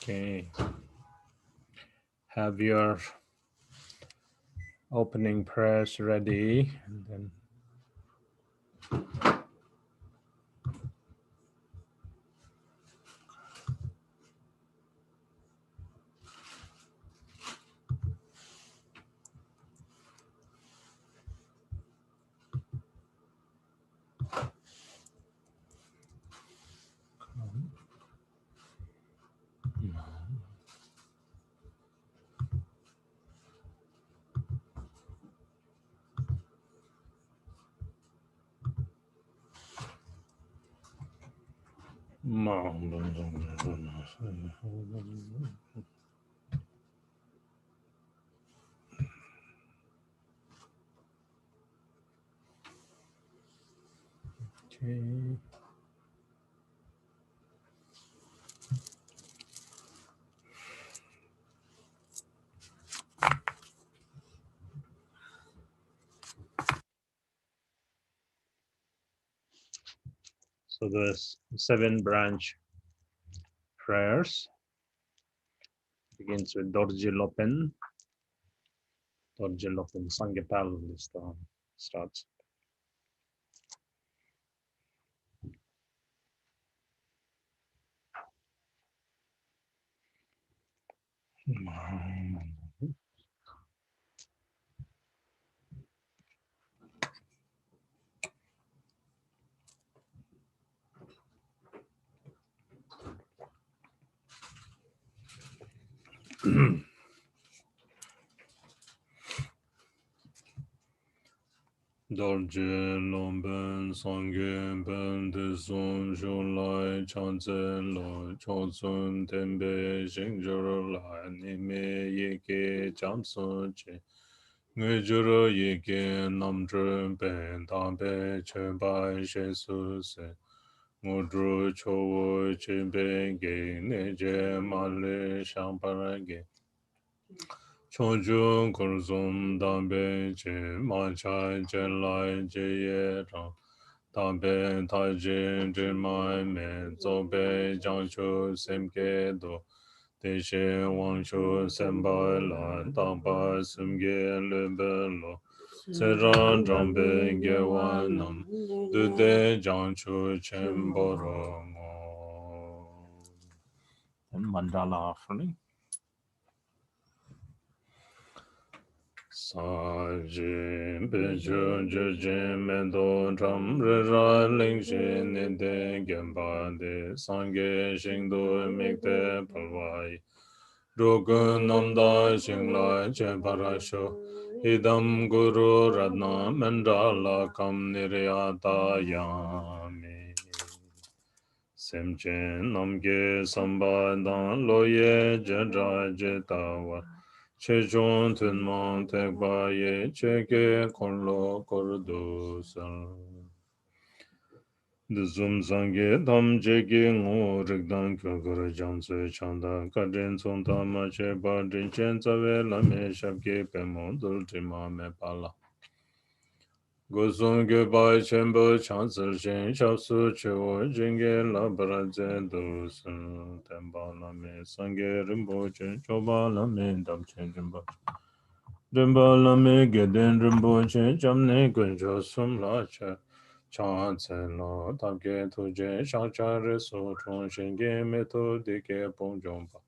Okay. Have your opening prayers ready. And then okay. So there's 7 branch prayers. Begins with Dorji Lopen. Dorji Lopen Sangepal starts. Dorje Lomben Songen Ben De Sun Shulai Chanzen Lo Chonsun Tembe Shingjur La Nime Yeke Chamsun Che Ngujuro Yeke Namdru Ben Tambe Chenpai Shesu Se Ngudru Chowo Chimbe Ge Neje Male Shamparage Chonjun Kurzum Dambe Che Manchai Jelai Jeye Rang Dambe Tajin Jimai Me Zobe Jiangchu Semke Do Deshe Wangshu Sembai La Dangpa Sumge Lebe Lo Seran Jambe Gewan Nam Dude Jiangchu Chemboro Ngo. And mandala offering. Sajin Pechun Jujin Mendo Tram Rira Lingshin Ninde Gemba De Sangye Shingdo Mikde Palwai Rogun Namda Shinglai Cheparasho Idam Guru Radna Mandala Kam Niryata Yami Semchen Namge Samba Dan Loye Jadra Jetawa Chechon Tunman Tekbaye Cheke Korlo Kordosan Duzum Sange Tam Cheke Ngo Rigdan Kyokoro Jamse Chanda Kadrin Sonta Mache Badrin Chen Tsawe Lame Shabke Pemo Dultima Mepala Gosong Gebai Chenpo Chansel Shen Shapsu Chewo Jenge Labra Zendusun Temba Lame Sange Rimbo Chen Choba Lame Dam Chen Rimbo Rimba Lame Geden Rimbo Chen Chamne Gwenjo Sum La Cha Chan Tsen Lo Tabke Tuje Shakcha Reso Chon Shenge Meto Dike Pong Jomba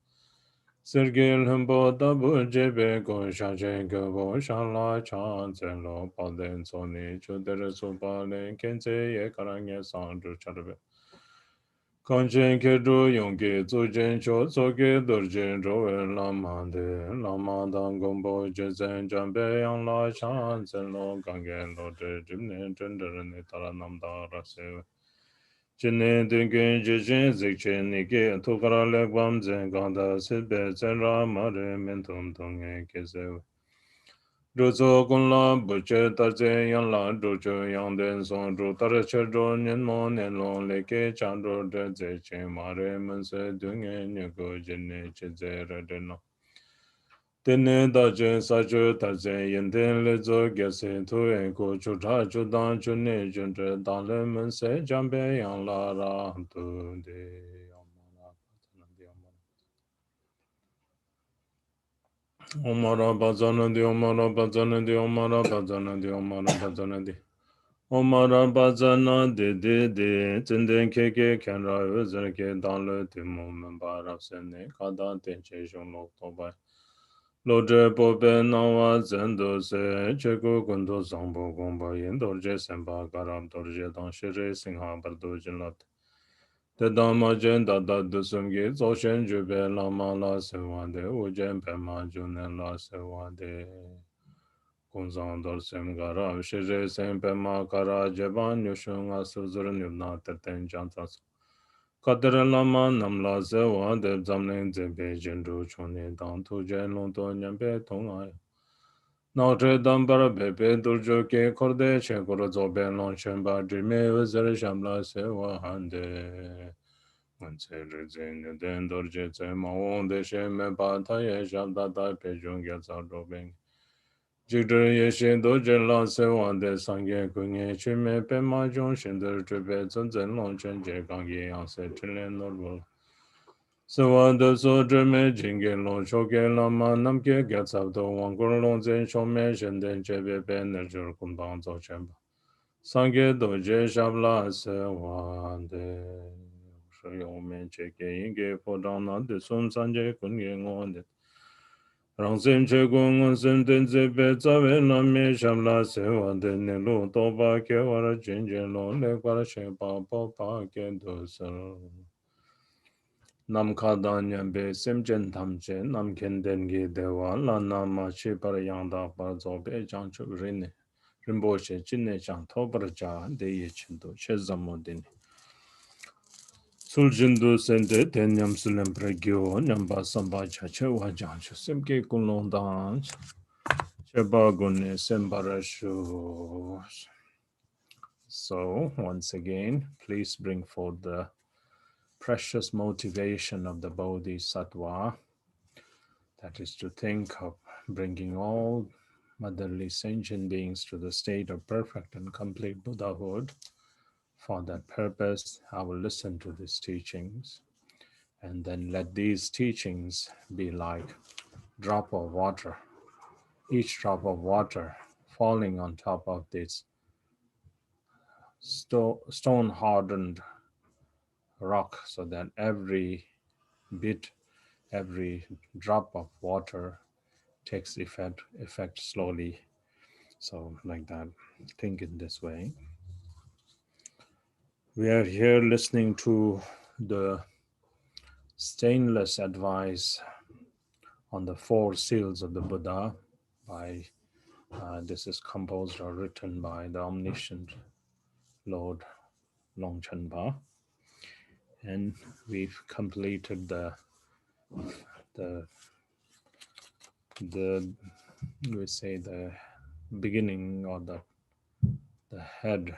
Sergei Limbo Dabu Jebe Go Shajen Gabo Shala Chan Zelo Palen Soni Chudere Supale Kenze Ye Karanye Sandru Charbe Konchen Kedru Yonke Zujen Cho Soke Durjen Rowe Lamande Lamadan Gombo Jezen Jambe Yang La Chan Zelo Gangen Lode Jimne Jendere Taranamda Rase Jine Dinkin Jijin Zikchin Niki Tukara Lekwam Zen Ganda Sibbe Zenra Mare Mentum Tonge Kesewe Ruzo Kunla Buche Tarze Yang La Rucho Yang Den Son Ru Taracha Ro Nyen Mo Nen Long Leke Chandro Deze Che Mare Mense Dunge Nyoko Jine Chize Redeno Tene daje sajo taze yenten lezo gese tue ko chuta chudan chune juntre dale mense jambe yang la ra tu de Omara Bazanadi, Omara Bazanadi, Omara Bazanadi, Omara Bazanadi. Omara Bazana de Tenden Keke Kenra Uzerke dans le Timon Barasene Kada Tenche Lok Tobai. Loje Bobe Nawa Zendo Se Cheko Gundo Zambo Gomba Yendorje Semba Garam Dorje Dan Shere Singha Bardojin Lot. The Dhamma Jen Dada Dusumgi Zoshen Jube Lama La Sewande Ujen Pema Junen La Sewande Kunzang Dorsem Gara Shere Sem Pema Kara Jeban Yushung Asuzur Nubna Terten Jantas Kadere Lama Namla Sewande Zamnen Zebe Jendu Chuni Dan Tujen Lonto Nyambe Tongai Notre Dambara Bebe Durjo Ke Korde Chekoro Zobe Lon Shemba Drime Uzer Shamla Sewa Hande Den Dorje Maon de Sheme Bata Yeshabda Pejung Yatsardobing. Jigder Yeshin Dojen La Sewan de Sange Kunye Chime Pema Jong Shinder Tribe Zunzen Long Chen Je Gangi Yanse Chilen Normal. Sewan de So Drime Jinge Long Shoke Lama Namke Gatsabdo Wangur Long Zen Shome Shinden Chebe Ben Nerjur Kumbang Zo Chemba. Sange Doje Shabla Sewan de. Yomen Cheke Inge Podana de Sun Sanje Kunye Ngonde. Rangsen Chegung Sen Tenze Betsawe Name Shamla Sewa de Nelu Toba Kewara Jinje Lo Lekwara Shepa Popa Kedosel. Nam Kadanyan Be Semjen Tamche Nam Kendengi Dewa Lana Machi Parayanda Parzobe Janchu Rine. Rinpoche Jinne Chang Tobraja Deye Chindo Chezamodini. Suljindu sende tenyam silem pregyo nyamba samba chache wajancho semke kulondan cheba gune sembarashu. So, once again, please bring forth the precious motivation of the Bodhisattva, that is to think of bringing all motherly sentient beings to the state of perfect and complete Buddhahood. For that purpose, I will listen to these teachings. And then let these teachings be like drop of water, each drop of water falling on top of this stone-hardened rock, so that every bit, every drop of water takes effect slowly. So like that, think in this way. We are here listening to the stainless advice on the four seals of the Buddha by this is composed or written by the omniscient Lord Longchenpa, and we've completed the we say the beginning or the head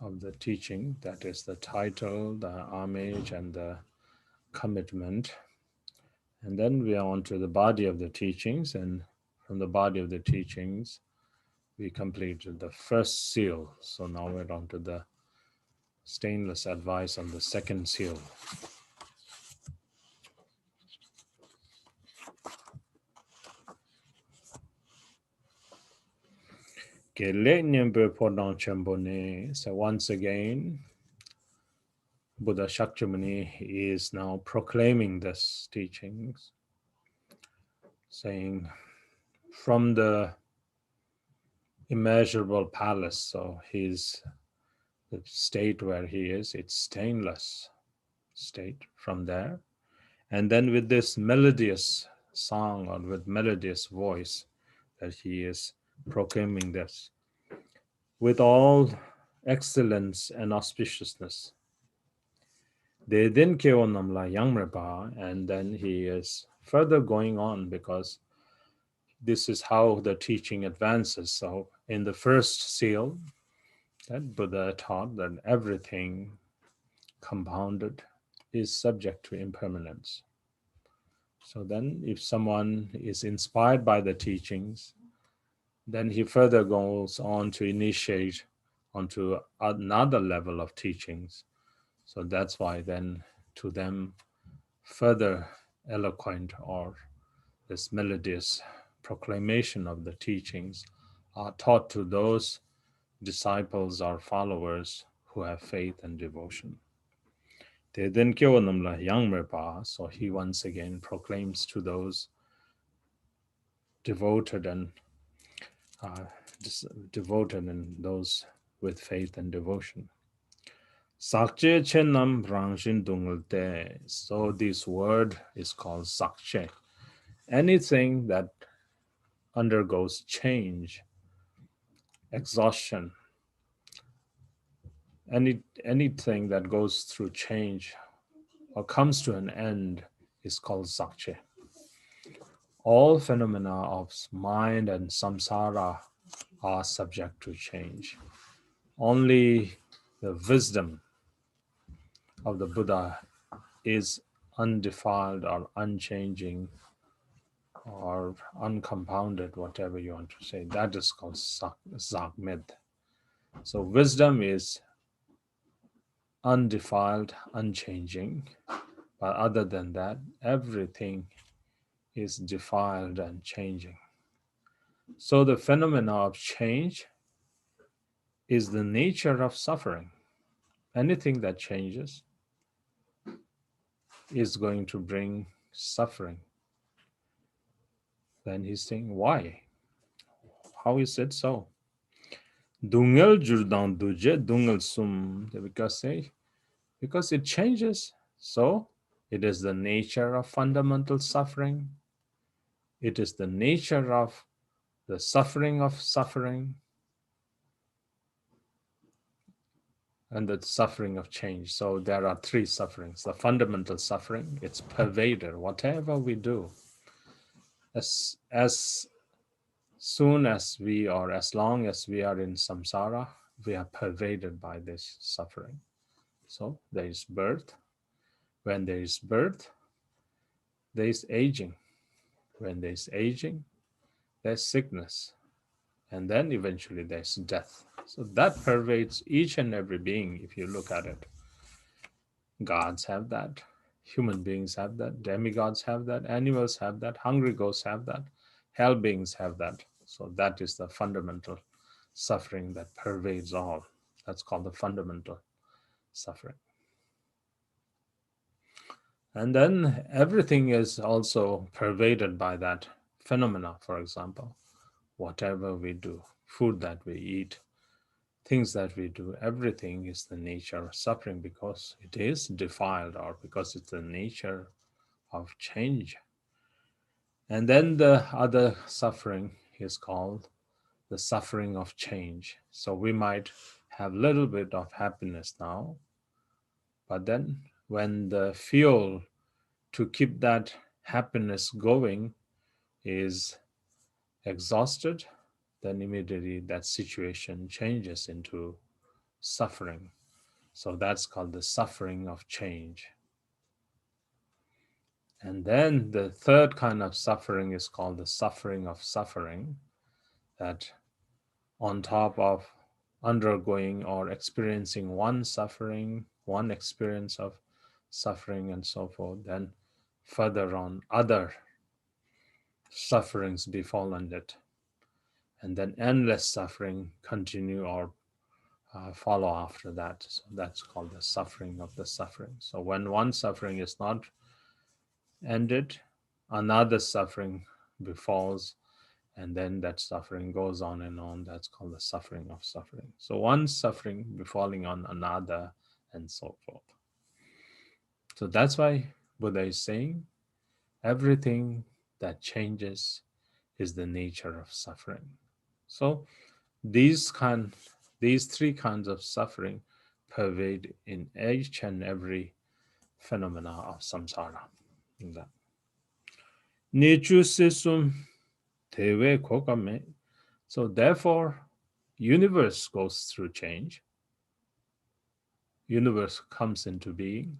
of the teaching, that is the title, the homage, and the commitment. And then we are on to the body of the teachings, and from the body of the teachings we completed the first seal. So now we're on to the stainless advice on the second seal. So once again, Buddha Shakyamuni is now proclaiming this teachings, saying from the immeasurable palace, so he's the state where he is, it's stainless state from there. And then with this melodious song or with melodious voice that he is proclaiming this with all excellence and auspiciousness. They then Keonamla Yangrepa, and then he is further going on, because this is how the teaching advances. So in the first seal, that Buddha taught that everything compounded is subject to impermanence. So then if someone is inspired by the teachings, then he further goes on to initiate onto another level of teachings. So that's why then to them further eloquent or this melodious proclamation of the teachings are taught to those disciples or followers who have faith and devotion. They then so he once again proclaims to those devoted and uh, devoted and those with faith and devotion. Sakche chenam rangshin dungalte. So this word is called sakche. Anything that undergoes change, exhaustion, anything that goes through change or comes to an end is called sakche. All phenomena of mind and samsara are subject to change. Only the wisdom of the Buddha is undefiled or unchanging or uncompounded, whatever you want to say. That is called Zakmed. So wisdom is undefiled, unchanging. But other than that, everything is defiled and changing. So the phenomena of change is the nature of suffering. Anything that changes is going to bring suffering. Then he's saying, why? How is it so? Dungal jurdan duje dungal sum. Because it changes. So it is the nature of fundamental suffering. It is the nature of the suffering of suffering and the suffering of change. So there are three sufferings. The fundamental suffering, it's pervaded. Whatever we do, as soon as we or as long as we are in samsara, we are pervaded by this suffering. So there is birth. When there is birth, there is aging. When there is aging, there's sickness. And then eventually there's death. So that pervades each and every being if you look at it. Gods have that. Human beings have that. Demigods have that. Animals have that. Hungry ghosts have that. Hell beings have that. So that is the fundamental suffering that pervades all. That's called the fundamental suffering. And then everything is also pervaded by that phenomena. For example, whatever we do, food that we eat, things that we do, everything is the nature of suffering because it is defiled or because it's the nature of change. And then the other suffering is called the suffering of change. So we might have a little bit of happiness now, but then when the fuel to keep that happiness going is exhausted, then immediately that situation changes into suffering. So that's called the suffering of change. And then the third kind of suffering is called the suffering of suffering, that on top of undergoing or experiencing one suffering, one experience of suffering and so forth, then further on other sufferings befallen it. And then endless suffering continue or follow after that. So that's called the suffering of the suffering. So when one suffering is not ended, another suffering befalls, and then that suffering goes on and on. That's called the suffering of suffering. So one suffering befalling on another, and so forth. So that's why Buddha is saying everything that changes is the nature of suffering. So these three kinds of suffering pervade in each and every phenomena of samsara. Nichu sisum tewe kokame. So therefore, universe goes through change. Universe comes into being.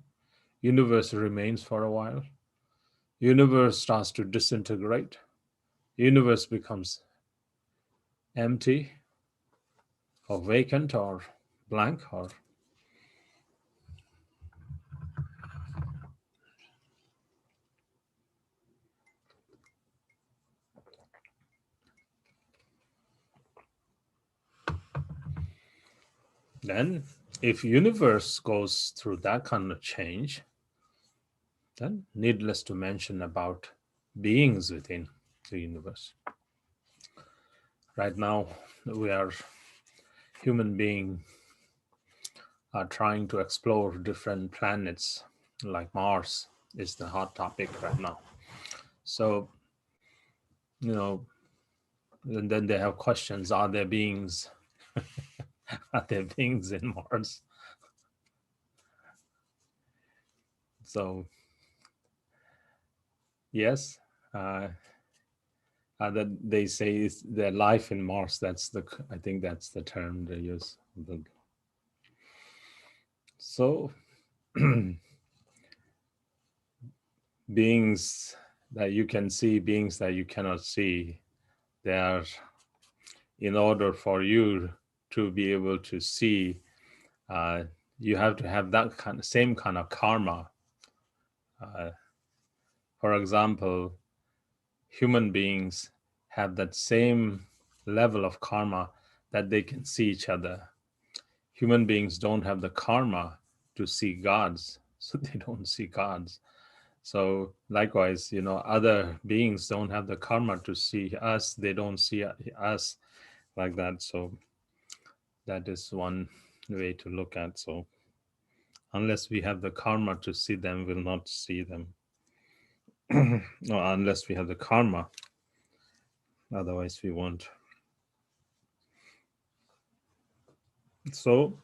Universe remains for a while. Universe starts to disintegrate. Universe becomes empty or vacant or blank or Then, if universe goes through that kind of change, then needless to mention about beings within the universe. Right now, we are human beings are trying to explore different planets, like Mars is the hot topic right now. So, you know, and then they have questions: Are there beings? Are there beings in Mars? So, yes, that they say is there life in Mars. I think that's the term they use. So, beings that you can see, beings that you cannot see, they are, in order for you to be able to see, you have to have that same kind of karma. For example, human beings have that same level of karma that they can see each other. Human beings don't have the karma to see gods, so they don't see gods. So likewise, other beings don't have the karma to see us. They don't see us like that. So that is one way to look at. So unless we have the karma to see them, we'll not see them. Or unless we have the karma, otherwise we won't. So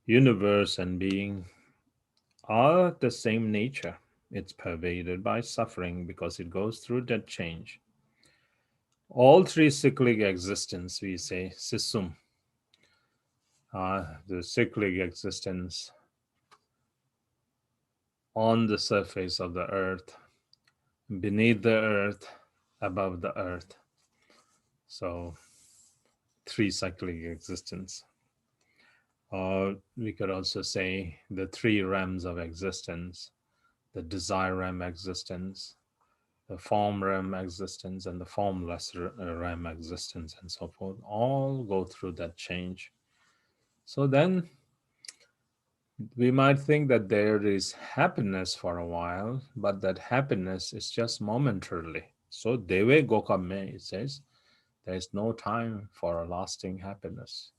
universe and being are the same nature. It's pervaded by suffering because it goes through that change. All three cyclic existence, we say, sisum, the cyclic existence on the surface of the earth, beneath the earth, above the earth. So, three cyclic existence. Or we could also say the three realms of existence: the desire realm existence, the form realm existence, and the formless realm existence, and so forth. All go through that change. So then we might think that there is happiness for a while, but that happiness is just momentarily. So Deve Gokame, it says, there is no time for a lasting happiness.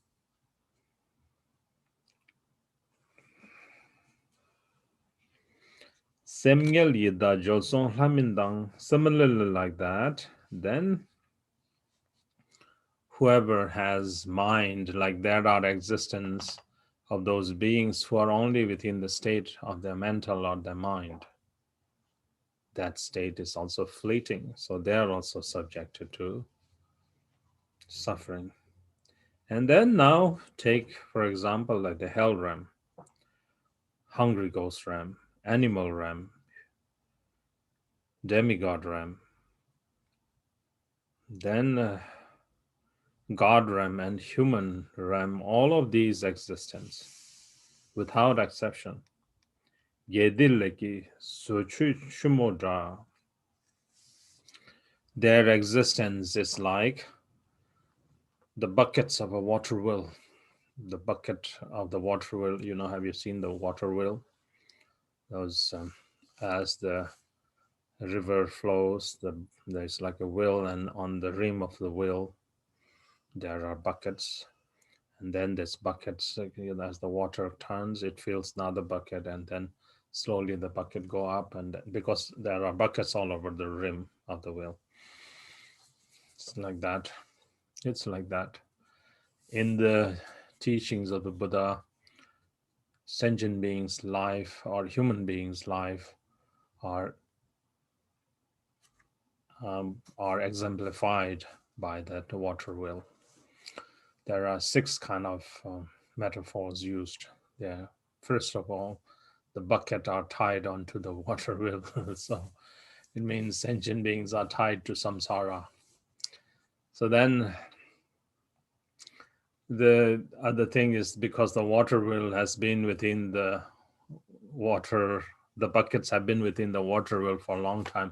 Semgel Yida Jolson Hamindang, similarly like that, then whoever has mind, like there are existence of those beings who are only within the state of their mental or their mind, that state is also fleeting. So they are also subjected to suffering. And then now take, for example, like the hell realm, hungry ghost realm, animal realm, demigod realm, then God realm and human realm, all of these existence, without exception. Yedilleki suchu shumodra. Their existence is like the buckets of a water wheel. The bucket of the water wheel, have you seen the water wheel? Those, as the river flows, there's like a wheel, and on the rim of the wheel, there are buckets. And then this buckets, as the water turns, it fills another bucket, and then slowly the bucket go up, and because there are buckets all over the rim of the wheel. It's like that. It's like that. In the teachings of the Buddha, sentient beings' life or human beings' life are exemplified by that water wheel. There are 6 kind of metaphors used there. First of all, the bucket are tied onto the water wheel. So it means sentient beings are tied to samsara. So then the other thing is, because the water wheel has been within the water, the buckets have been within the water wheel for a long time.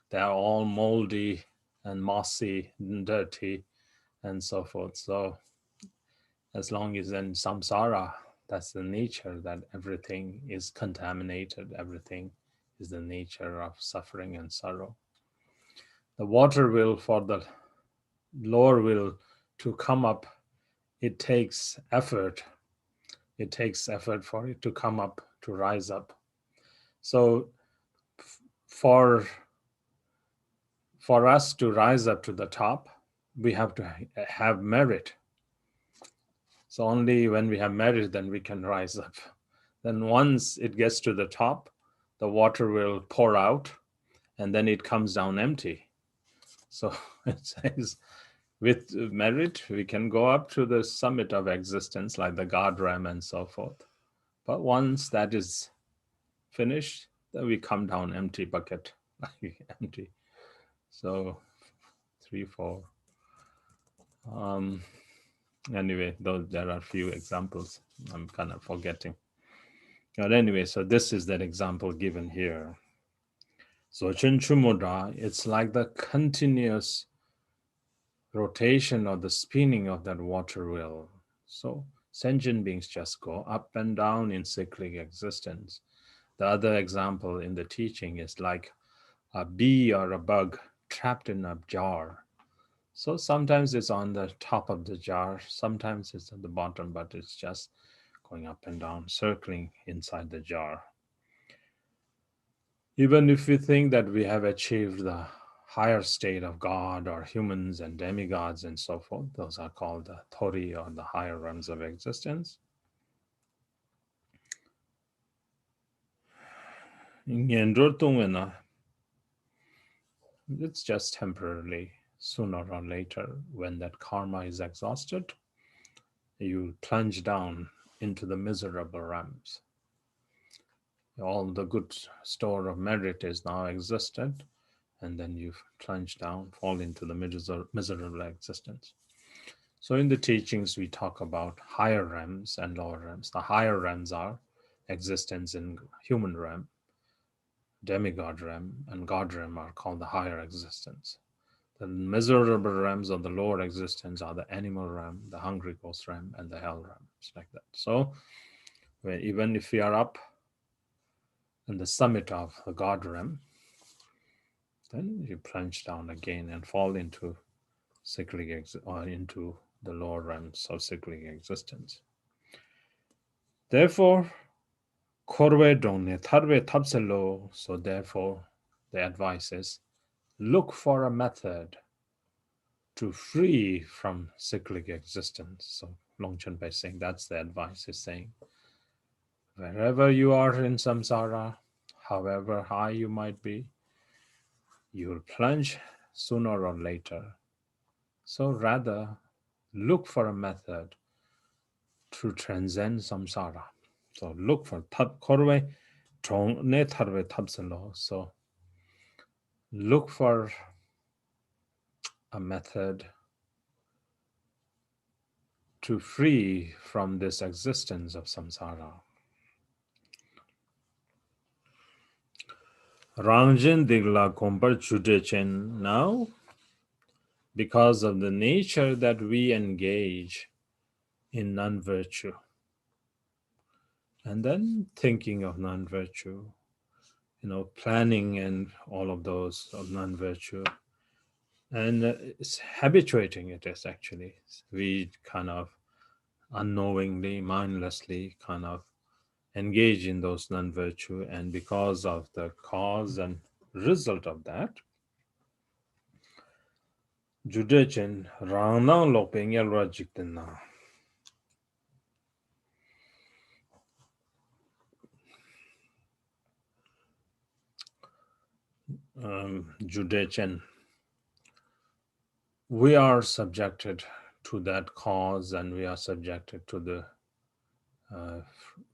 They are all moldy and mossy and dirty and so forth. So As long as in samsara, that's the nature that everything is contaminated, everything is the nature of suffering and sorrow. The water will, for the lower will to come up, it takes effort. It takes effort for it to come up, to rise up. So for us to rise up to the top, we have to have merit. So only when we have merit, then we can rise up. Then once it gets to the top, the water will pour out and then it comes down empty. So it says, with merit, we can go up to the summit of existence, like the God realm and so forth. But once that is finished, then we come down empty bucket, like empty. So 3, 4. Anyway, though there are few examples, I'm kind of forgetting. But anyway, so this is that example given here. So Chinchumudra, it's like the continuous rotation or the spinning of that water wheel. So sentient beings just go up and down in cyclic existence. The other example in the teaching is like a bee or a bug trapped in a jar. So sometimes it's on the top of the jar, sometimes it's at the bottom, but it's just going up and down, circling inside the jar. Even if we think that we have achieved the higher state of God or humans and demigods and so forth, those are called the Thori or the higher realms of existence. It's just temporarily. Sooner or later, when that karma is exhausted, you plunge down into the miserable realms. All the good store of merit is now existed, and then you plunge down, fall into the miserable existence. So in the teachings, we talk about higher realms and lower realms. The higher realms are existence in human realm, demigod realm, and God realm are called the higher existence. The miserable realms of the lower existence are the animal realm, the hungry ghost realm, and the hell realm. It's like that. So even if we are up in the summit of the God realm, then you plunge down again and fall into cyclic or into the lower realms of cyclic existence. Therefore, korwe dongne tharwe tapselo. So therefore, the advice is look for a method to free from cyclic existence. So Longchen by saying that's the advice is saying. Wherever you are in samsara, however high you might be, you will plunge sooner or later. So rather, look for a method to transcend samsara. So look for korwe ne tharwe tabsalo. So look for a method to free from this existence of samsara. Rangjin digla kompar chudechen. Now, because of the nature that we engage in non-virtue, and then thinking of non-virtue, planning and all of those of non-virtue, and it's habituating it is actually. We kind of unknowingly, mindlessly kind of engage in those non-virtue, and because of the cause and result of that, Judechen Rana Loping Yalrajiktina. Judechen, we are subjected to that cause, and we are subjected to the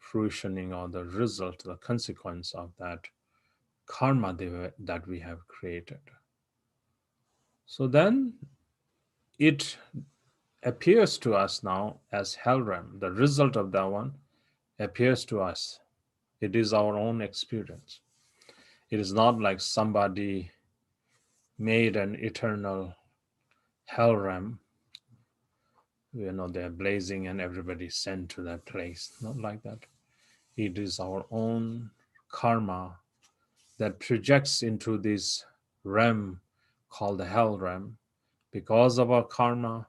fruitioning or the result, the consequence of that karma that we have created. So then it appears to us now as hell realm. The result of that one appears to us. It is our own experience. It is not like somebody made an eternal hell realm they're blazing and everybody sent to that place. Not like that. It is our own karma that projects into this realm called the hell realm. Because of our karma,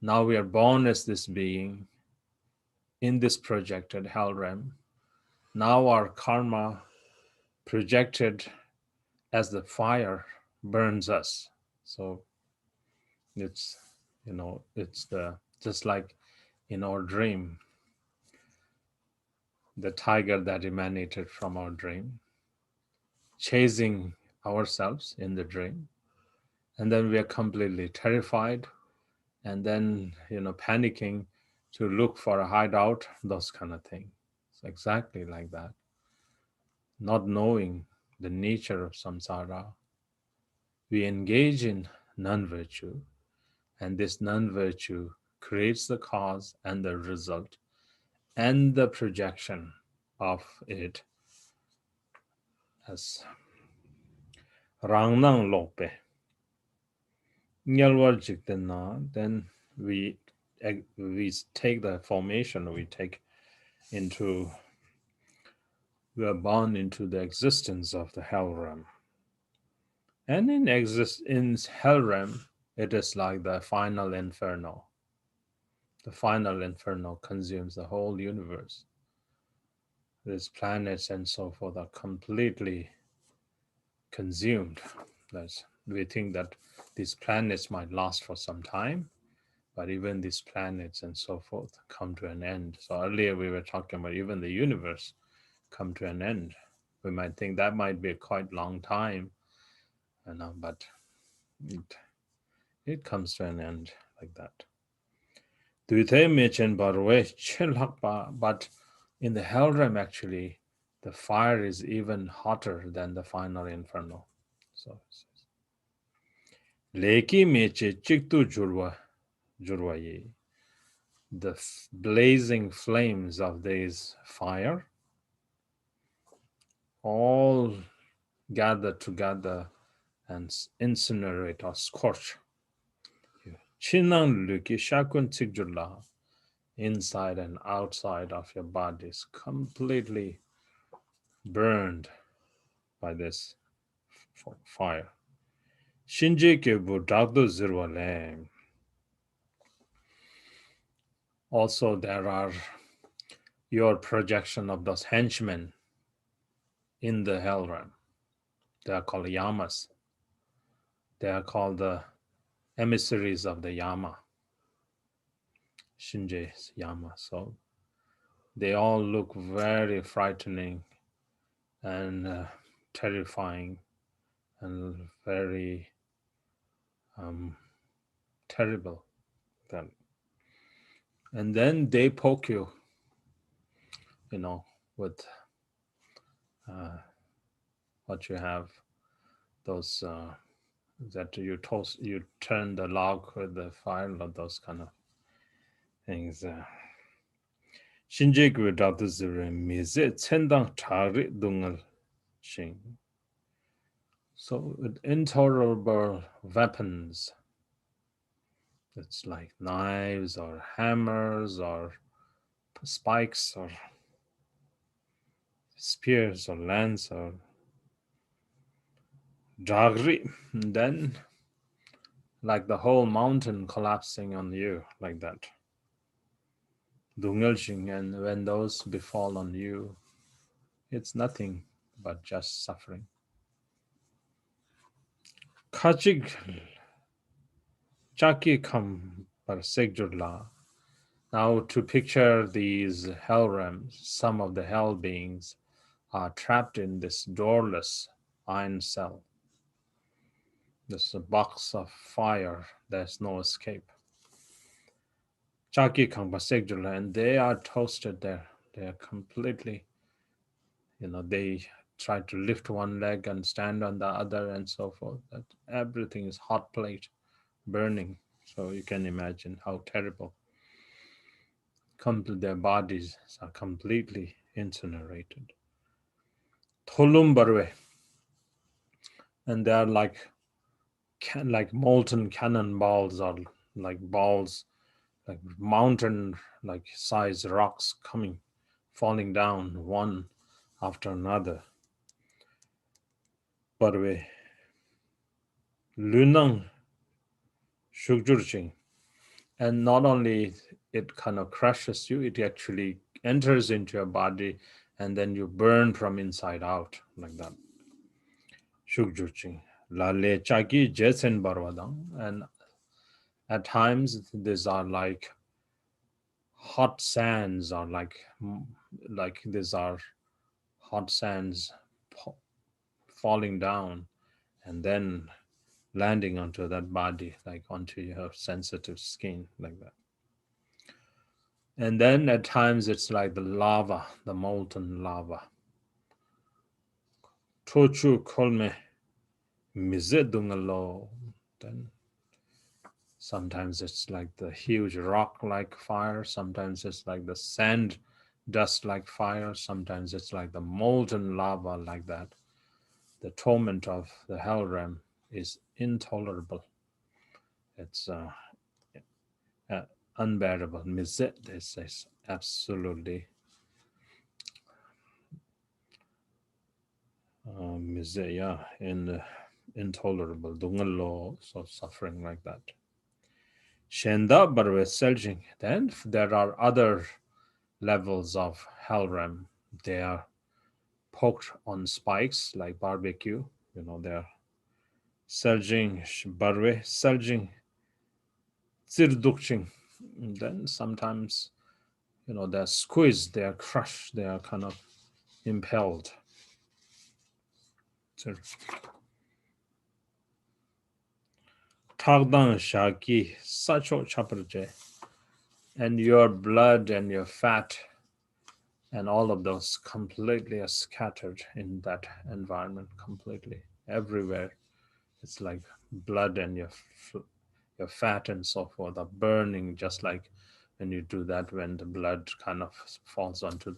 now we are born as this being in this projected hell realm. Now our karma projected as the fire burns us. So it's it's the just like in our dream, the tiger that emanated from our dream, chasing ourselves in the dream, and then we are completely terrified, and then panicking to look for a hideout, those kind of things. It's exactly like that. Not knowing the nature of samsara, we engage in non-virtue, and this non-virtue creates the cause and the result and the projection of it as rangnang lokpe nyalwar jiktena. Then we take the formation, we are born into the existence of the hell realm. And in hell realm, it is like the final inferno. The final inferno consumes the whole universe. These planets and so forth are completely consumed. We think that these planets might last for some time, but even these planets and so forth come to an end. So earlier we were talking about even the universe come to an end. We might think that might be a quite long time, but it comes to an end like that. But in the hell realm, actually, the fire is even hotter than the final inferno. So, Leki meche chiktu jurwa ye. The blazing flames of this fire all gather together and incinerate or scorch. Chinang luki shakun tigjurla. Inside and outside of your body is completely burned by this fire. Shinji kebu dagdo zirwale. Also, there are your projection of those henchmen in the hell realm. They are called yamas. They are called the emissaries of the yama. Shinji's yama. So they all look very frightening and terrifying and very terrible. And then they poke you, with what you have, those that you turn the log with the fire, or those kind of things. Shinjek without the zire mize tsendang chari dungal shing. So with intolerable weapons, it's like knives or hammers or spikes or spears or lance or jagri, then like the whole mountain collapsing on you like that. Dungelshing, and when those befall on you, it's nothing but just suffering. Kachig chaki kam par segjurla. Now to picture these hell realms, some of the hell beings are trapped in this doorless iron cell. This box of fire, there's no escape. Chaki Kangpa Segjula, and they are toasted there. They are completely, they try to lift one leg and stand on the other and so forth. That everything is hot plate, burning. So you can imagine how terrible. Their bodies are completely incinerated. Tholumbarwe, and they are like molten cannonballs, or like balls like mountain like size rocks coming, falling down one after another. Barwe lunang shugjurching. And not only it kind of crushes you, it actually enters into your body and then you burn from inside out like that. Shugjurching. La le chaki jesen barwadang. And at times these are like hot sands or like these are hot sands falling down and then landing onto that body, like onto your sensitive skin, like that. And then at times it's like the lava, the molten lava. Tochu kolme mizedungalo. Then sometimes it's like the huge rock-like fire. Sometimes it's like the sand dust-like fire. Sometimes it's like the molten lava like that. The torment of the hell realm is intolerable. It's unbearable. Mizet, this is absolutely yeah, intolerable. Dungalo, so suffering like that. Shenda barwe seljing. Then there are other levels of hell realm. They are poked on spikes like barbecue. They're seljing barwe seljing zirdukching. Then sometimes they're squeezed, they're crushed, they are kind of impelled. Tagdan shaki sacho chaparje. And your blood and your fat and all of those completely are scattered in that environment, completely everywhere. It's like blood and your fat and so forth are burning, just like when you do that, when the blood kind of falls onto,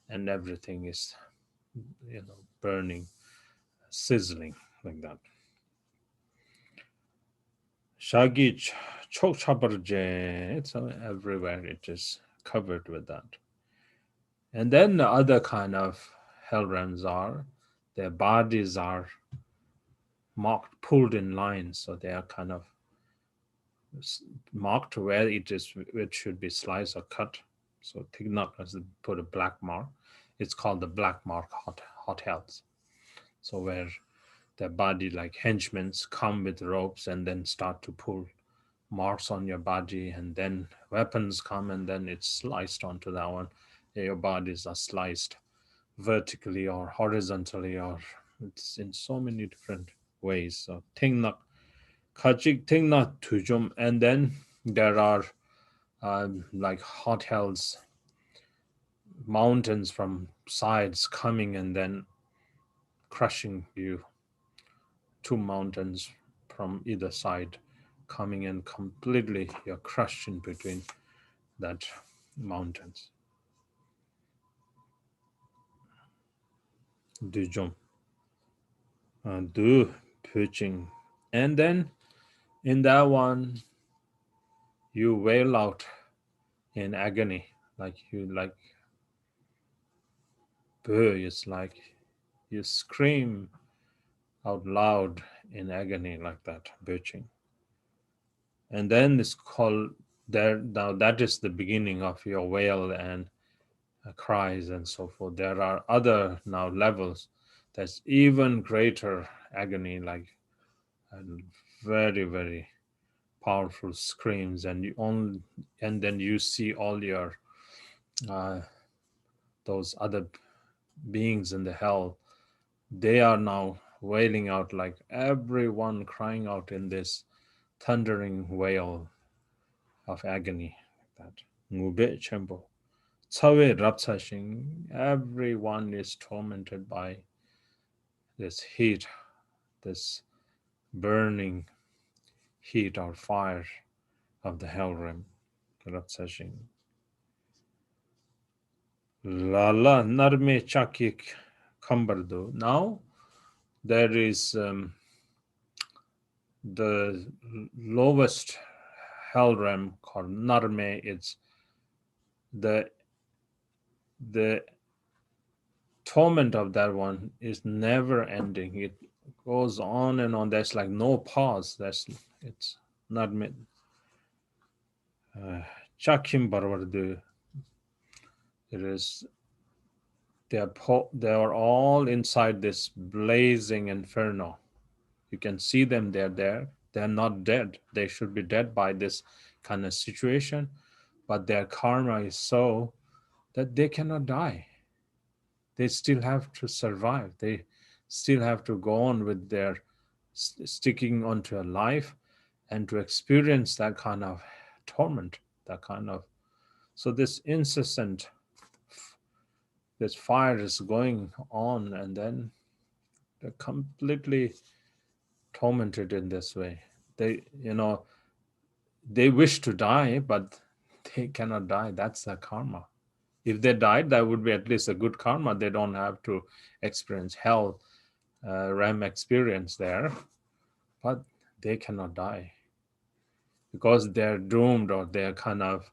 and everything is burning, sizzling like that. Shagi chok chaparje, it's everywhere, it is covered with that. And then the other kind of hell realms are, their bodies are marked, pulled in lines, so they are kind of marked where it should be sliced or cut. So Tignak has put a black mark. It's called the black mark hot hells. So where their body like henchmen come with ropes and then start to pull marks on your body, and then weapons come and then it's sliced onto that one. Your bodies are sliced vertically or horizontally, or it's in so many different ways. So Tingnak Kachik Tingnak Tujum, and then there are like hot hells, mountains from sides coming and then crushing you. Two mountains from either side coming and completely you're crushed in between that mountains. Dujum. Do pitching. And then in that one you wail out in agony, like it's like you scream out loud in agony like that, bitching. And then it's called there. Now that is the beginning of your wail and cries and so forth. There are other now levels that's even greater agony, like very very powerful screams, and and then you see all your uh, those other beings in the hell. They are now wailing out, like everyone crying out in this thundering wail of agony, like that. Ngube Chembo. Tsawe Rapsashing. Everyone is tormented by this heat, this burning heat or fire of the hell realm. Rapsashing. Lala Narme Chakik Kambardo. Now there is the lowest hell realm called Narme. It's the the torment of that one is never ending. It goes on and on. There's like no pause. It's not Chakim Barwardu. It is they are all inside this blazing inferno. You can see them, they're there. They're not dead. They should be dead by this kind of situation, but their karma is so that they cannot die. They still have to survive. They still have to go on with their sticking onto a life and to experience that kind of torment, that kind of. So this incessant, this fire is going on, and then they're completely tormented in this way. They, they wish to die, but they cannot die. That's the karma. If they died, that would be at least a good karma. They don't have to experience hell, Ram experience there, but they cannot die because they're doomed, or they're kind of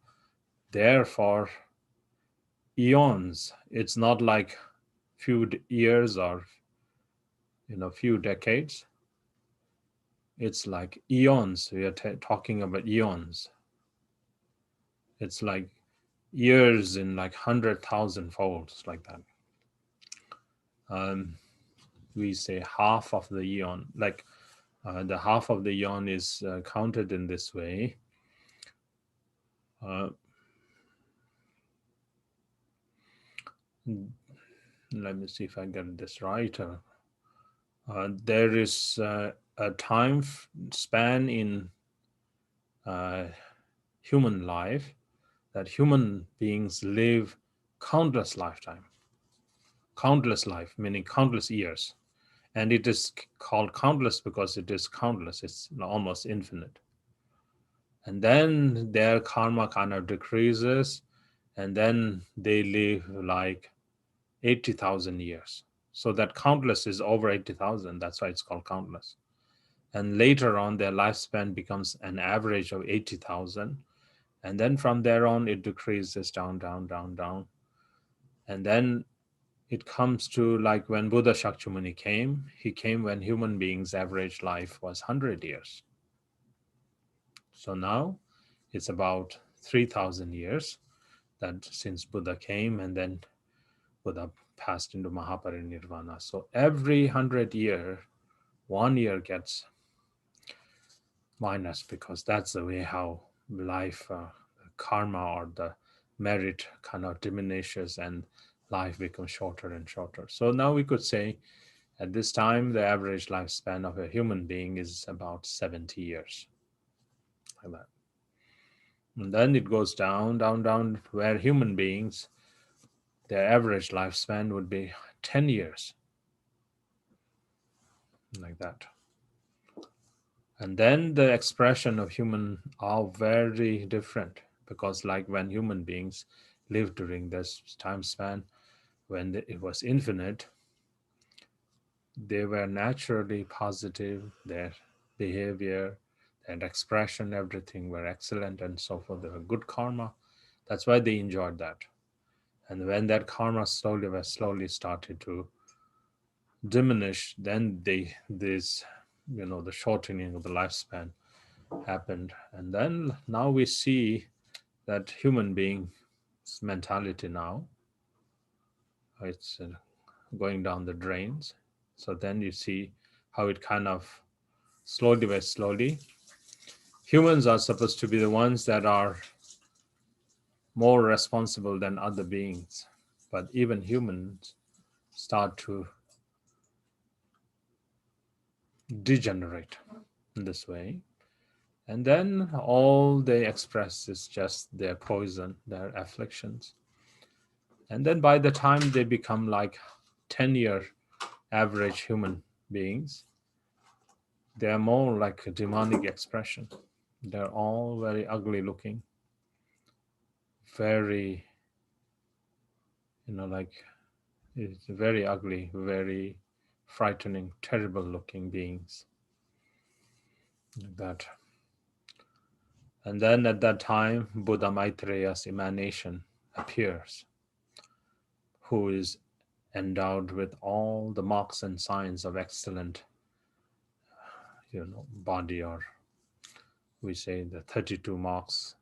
there for eons. It's not like few years or few decades. It's like eons. We are talking about eons. It's like years in like 100,000 folds, like that. We say half of the eon, like the half of the eon is counted in this way. Let me see if I get this right. There is a time span in human life that human beings live countless lifetime, countless life, meaning countless years. And it is called countless because it is countless. It's almost infinite. And then their karma kind of decreases, and then they live like 80,000 years. So that countless is over 80,000. That's why it's called countless. And later on, their lifespan becomes an average of 80,000. And then from there on, it decreases down, down, down, down. And then it comes to like when Buddha Shakyamuni came, he came when human beings' average life was 100 years. So now it's about 3,000 years that since Buddha came, and then Buddha passed into Mahaparinirvana. So every 100 year, 1 year gets minus, because that's the way how life, karma or the merit kind of diminishes and life becomes shorter and shorter. So now we could say at this time, the average lifespan of a human being is about 70 years, like that. And then it goes down, down, down, where human beings, their average lifespan would be 10 years, like that. And then the expression of human are very different, because like when human beings lived during this time span, when it was infinite, they were naturally positive, their behavior and expression, everything were excellent and so forth. They were good karma. That's why they enjoyed that. And when that karma slowly started to diminish, then this the shortening of the lifespan happened. And then now we see that human being's mentality now, it's going down the drains. So then you see how it kind of slowly by slowly, humans are supposed to be the ones that are more responsible than other beings, but even humans start to degenerate in this way. And then all they express is just their poison, their afflictions. And then by the time they become like 10-year average human beings, they're more like a demonic expression. They're all very ugly looking, very, like it's very ugly, very frightening, terrible looking beings, like that. And then at that time, Buddha Maitreya's emanation appears, who is endowed with all the marks and signs of excellent, body, or we say the 32 marks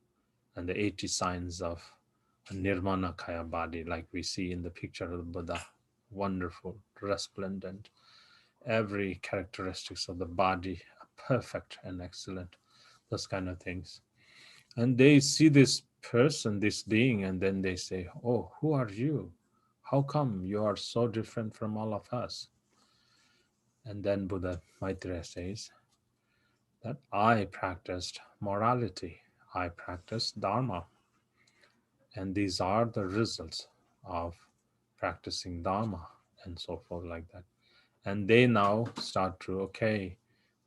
and the 80 signs of a Nirmanakaya body, like we see in the picture of the Buddha. Wonderful, resplendent, every characteristics of the body perfect and excellent, those kind of things. And they see this person, this being, and then they say, oh, who are you? How come you are so different from all of us? And then Buddha Maitreya says that I practiced morality, I practiced Dharma, and these are the results of practicing Dharma, and so forth, like that. And they now start to, okay,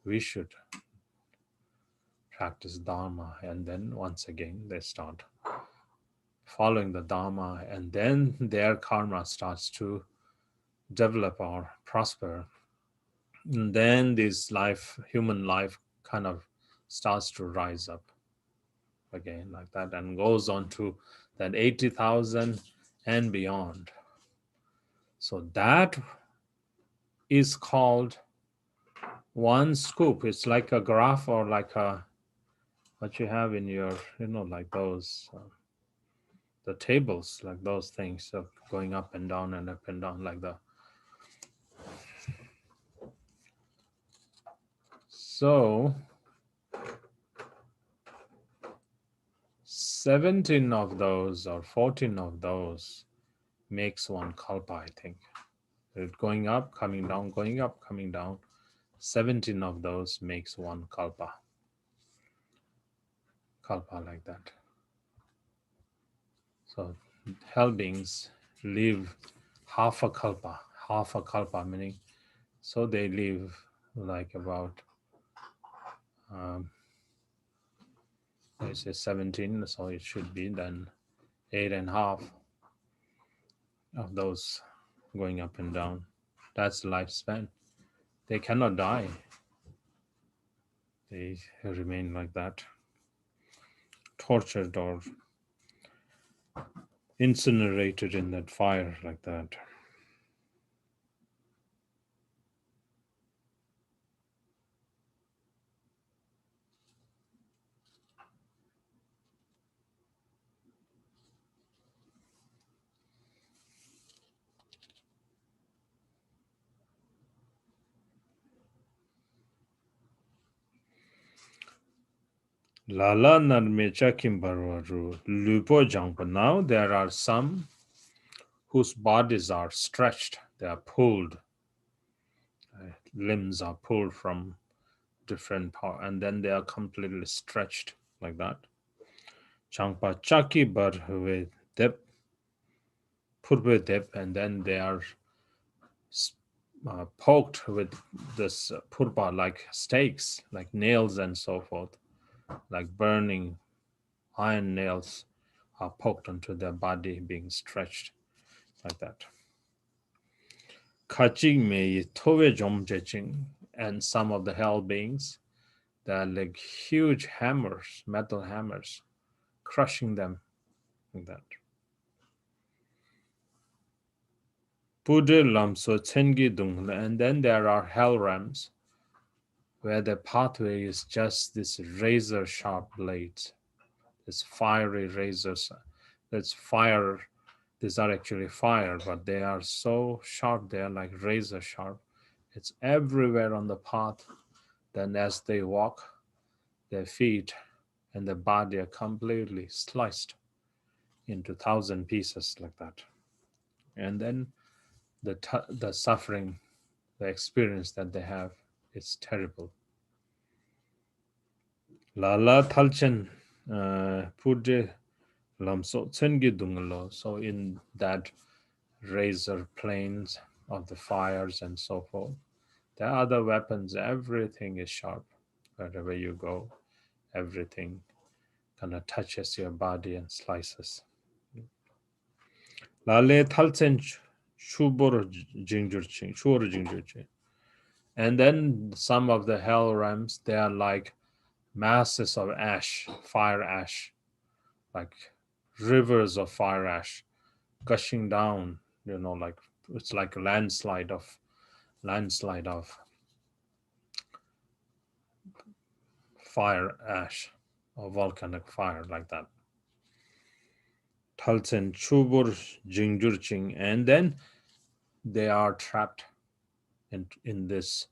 we should practice Dharma. And then once again, they start following the Dharma, and then their karma starts to develop or prosper. And then this life, human life, kind of starts to rise up again, like that, and goes on to that 80,000 and beyond. So that is called one scoop. It's like a graph, or like a what you have in your, like those the tables, like those things of going up and down and up and down, like that. So 17 of those or 14 of those makes one kalpa, I think. It's going up, coming down, going up, coming down. 17 of those makes one kalpa. Kalpa, like that. So hell beings live half a kalpa meaning, so they live like about I say 17, so it should be then 8.5 of those going up and down. That's the lifespan. They cannot die. They remain like that, tortured or incinerated in that fire, like that. Lala narmecha kimbarwaru lupo jangpa. Now there are some whose bodies are stretched, they are pulled, limbs are pulled from different parts, and then they are completely stretched like that. Changpa chaki bar with dip, purve dip, and then they are poked with this purpa, like stakes, like nails and so forth, like burning iron nails are poked onto their body, being stretched like that. Kaching me tove jomjeching, and some of the hell beings, they are like huge hammers, metal hammers, crushing them like that. Pude lamso tsengi dung, and then there are hell realms where the pathway is just this razor sharp blades, this fiery razors. That's fire. These are actually fire, but they are so sharp, they are like razor sharp. It's everywhere on the path. Then as they walk, their feet and their body are completely sliced into 1,000 pieces like that. And then the suffering, the experience that they have, it's terrible. Lala talchen pude lamso tsengi dungalo. So in that razor planes of the fires and so forth, there are other weapons. Everything is sharp. Wherever you go, everything kind of touches your body and slices. Lale talchen shubor jingjurchi. And then some of the hell realms, they are like masses of ash, fire ash, like rivers of fire ash gushing down, like it's like a landslide of fire ash or volcanic fire like that. Taltsen chubur jingjurching, and then they are trapped in this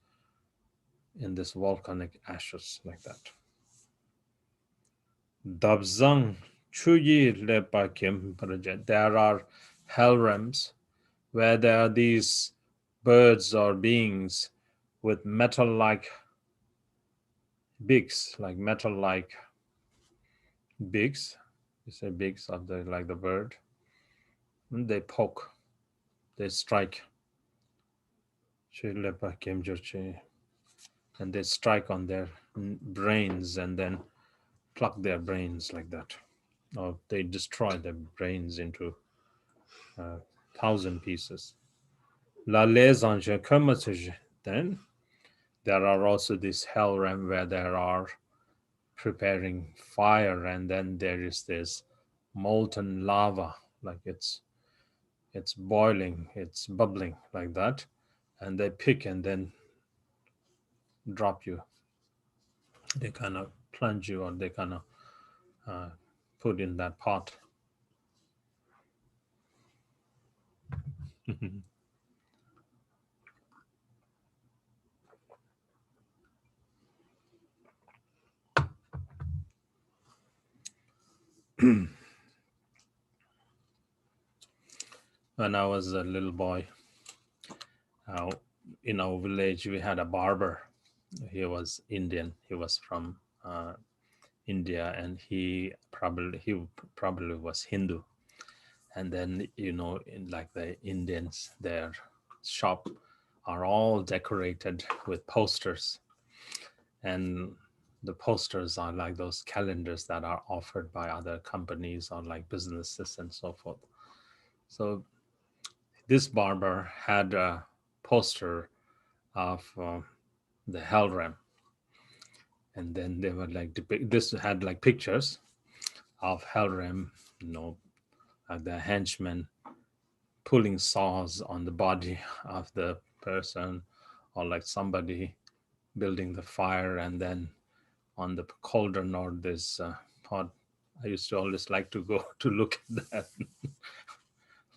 volcanic ashes like that. Dabzang chuyi lepa kim project. There are hell realms where there are these birds or beings with metal-like beaks, like metal-like beaks. You say beaks of the like the bird. And they poke, they strike. And they strike on their brains and then pluck their brains like that. Or they destroy their brains into 1,000 pieces. Then there are also this hell realm where there are preparing fire, and then there is this molten lava, like it's boiling, it's bubbling like that, and they pick and then drop you. They kind of plunge you, or they kind of put in that pot. When I was a little boy, in our village, we had a barber. He was Indian. He was from India, and he probably was Hindu. And then in like the Indians, their shop are all decorated with posters, and the posters are like those calendars that are offered by other companies or like businesses and so forth. So this barber had a poster of the hell realm, and then they were like this had like pictures of hell realm, the henchmen pulling saws on the body of the person, or like somebody building the fire, and then on the cauldron or this pot. I used to always like to go to look at that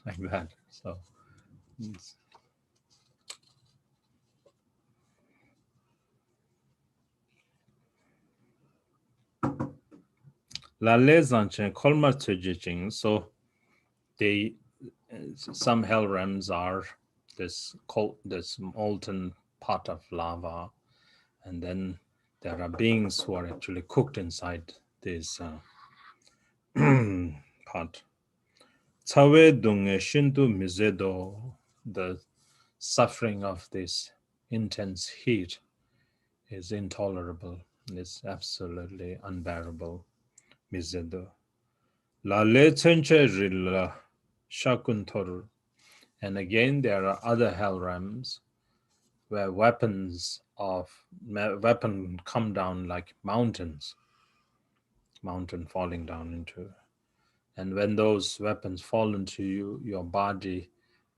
like that. So la lezanchen kolmar tsujijing. So they some hell realms are this molten pot of lava, and then there are beings who are actually cooked inside this pot. Tsawe dunge shindu mizedo, the suffering of this intense heat is intolerable. It's absolutely unbearable. Mizedo. La le tsenche rilla shakuntor. And again, there are other hell realms where weapon come down like mountain falling down into. And when those weapons fall into you, your body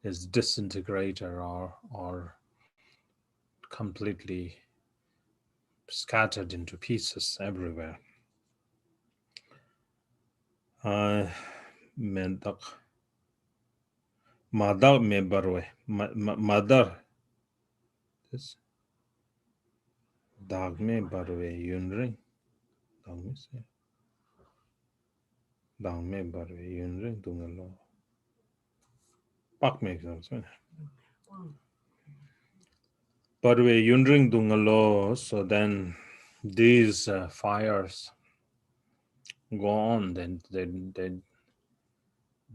is disintegrated or completely scattered into pieces everywhere. Madar me barwe. Madar. This dag me barwe yunring. Dag me barwe yunring dungalo. Pak me exams. Barwe yunring dungalo. So then these fires go on. Then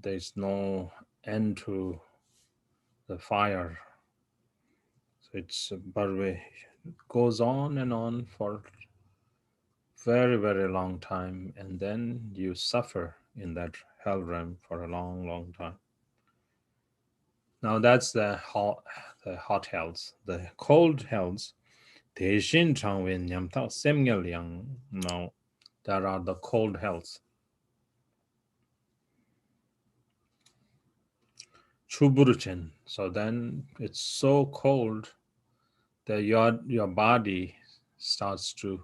there's no end to the fire. So it's barwe goes on and on for very, very long time, and then you suffer in that hell realm for a long, long time. Now that's the hot hells. The cold hells 대신 장외 냠타 semgyal now there are the cold hells. Chuburuchen. So then it's so cold that your body starts to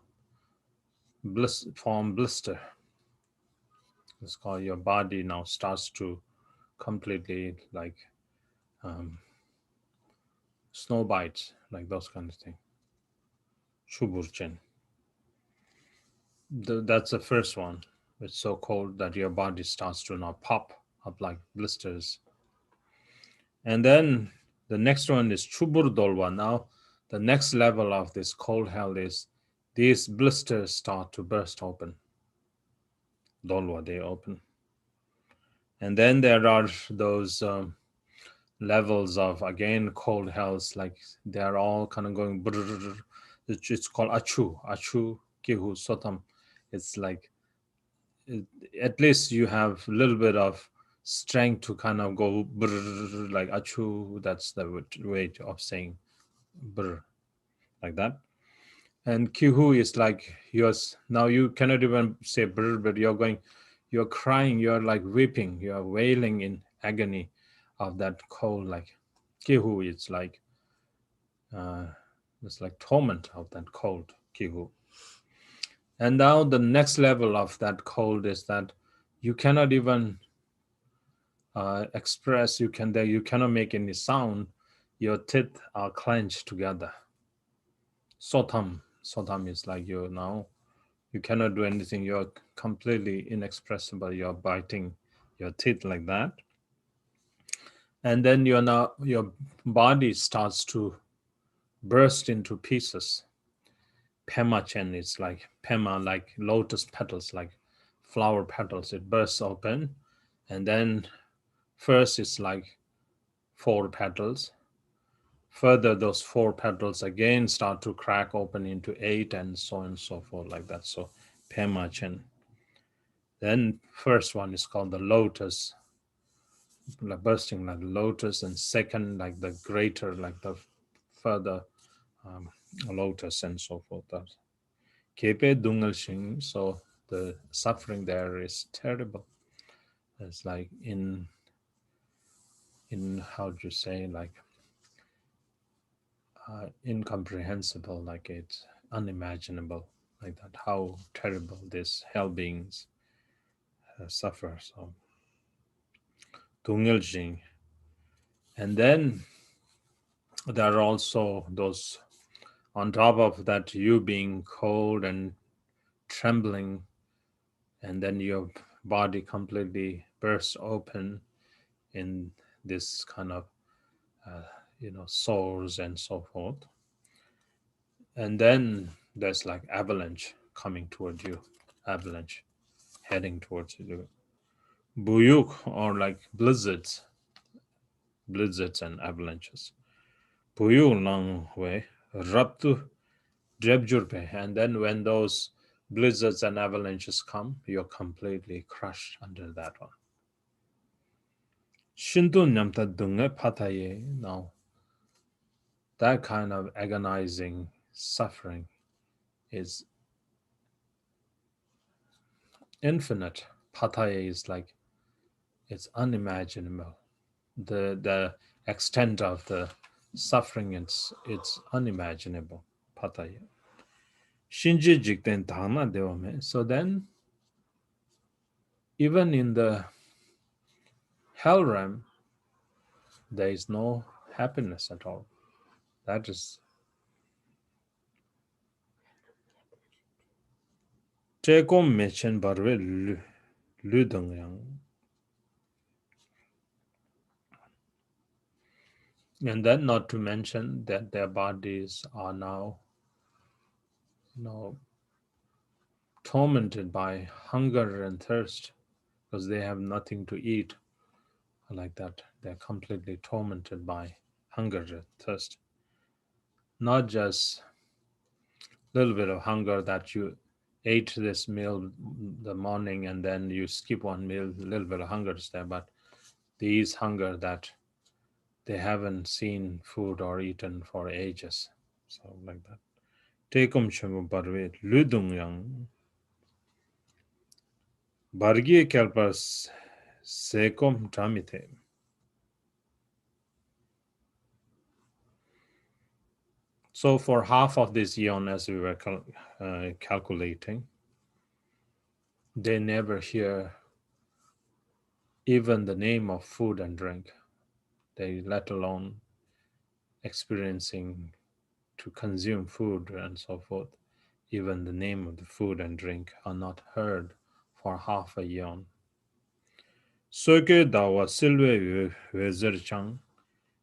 form blister. It's called your body now starts to completely like snow bites, like those kind of thing. Chuburchen. That's the first one. It's so cold that your body starts to now pop up like blisters. And then the next one is Chubur Dolwa. Now, the next level of this cold hell is these blisters start to burst open. Dolwa, they open. And then there are those levels of, again, cold hells, like they're all kind of going, it's called Achu, Kihu, Sotam. It's like, at least you have a little bit of strength to kind of go like Achu. That's the way of saying brr, like that. And Kihu is like yours. Now you cannot even say brr, but you're crying, you're like weeping, you're wailing in agony of that cold. Like Kihu, uh, it's like torment of that cold Kihu. And now the next level of that cold is that you cannot even express. You cannot make any sound. Your teeth are clenched together. Sotam is like you now. You cannot do anything. You're completely inexpressible. You're biting your teeth like that. And then your body starts to burst into pieces. Pema Chen is like Pema, like lotus petals, like flower petals. It bursts open. And then first it's like 4 petals. Further, those 4 petals again start to crack open into 8 and so on and so forth, like that. So Pema Chen. Then first one is called the lotus, like bursting like lotus, and second like the greater, like the further lotus and so forth. Kepe Dungal Shing, so the suffering there is terrible. It's like in how do you say, like incomprehensible, like it's unimaginable, like that, how terrible these hell beings suffer. So Dungel Jing. And then there are also those, on top of that, you being cold and trembling, and then your body completely bursts open in this kind of sores and so forth. And then there's like avalanche coming toward you, avalanche heading towards you. Buyuk, or like blizzards and avalanches. Buyuk lang way, raptu drebjurpe. And then when those blizzards and avalanches come, you're completely crushed under that one. Shintu nyamta dunga pataye. Now, that kind of agonizing suffering is infinite. Pataye is like, it's unimaginable. The extent of the suffering, it's unimaginable. Pataye. Shinji jikten dana devame. So then, even in the hell realm, there is no happiness at all. That is Tekom Mechen Barwe Ludongyang. And then, not to mention that their bodies are now tormented by hunger and thirst because they have nothing to eat, like that. They're completely tormented by hunger and thirst. Not just a little bit of hunger that you ate this meal the morning and then you skip one meal, a little bit of hunger is there, but these hunger that they haven't seen food or eaten for ages. So like that. Tekum Chemu Barwe, Ludung Yang, Bargi Kelpas, Sekom Tamite. So for half of this eon, as we were calculating, they never hear even the name of food and drink. They let alone experiencing to consume food and so forth. Even the name of the food and drink are not heard for half a eon. Soke dawa silwe wezer chang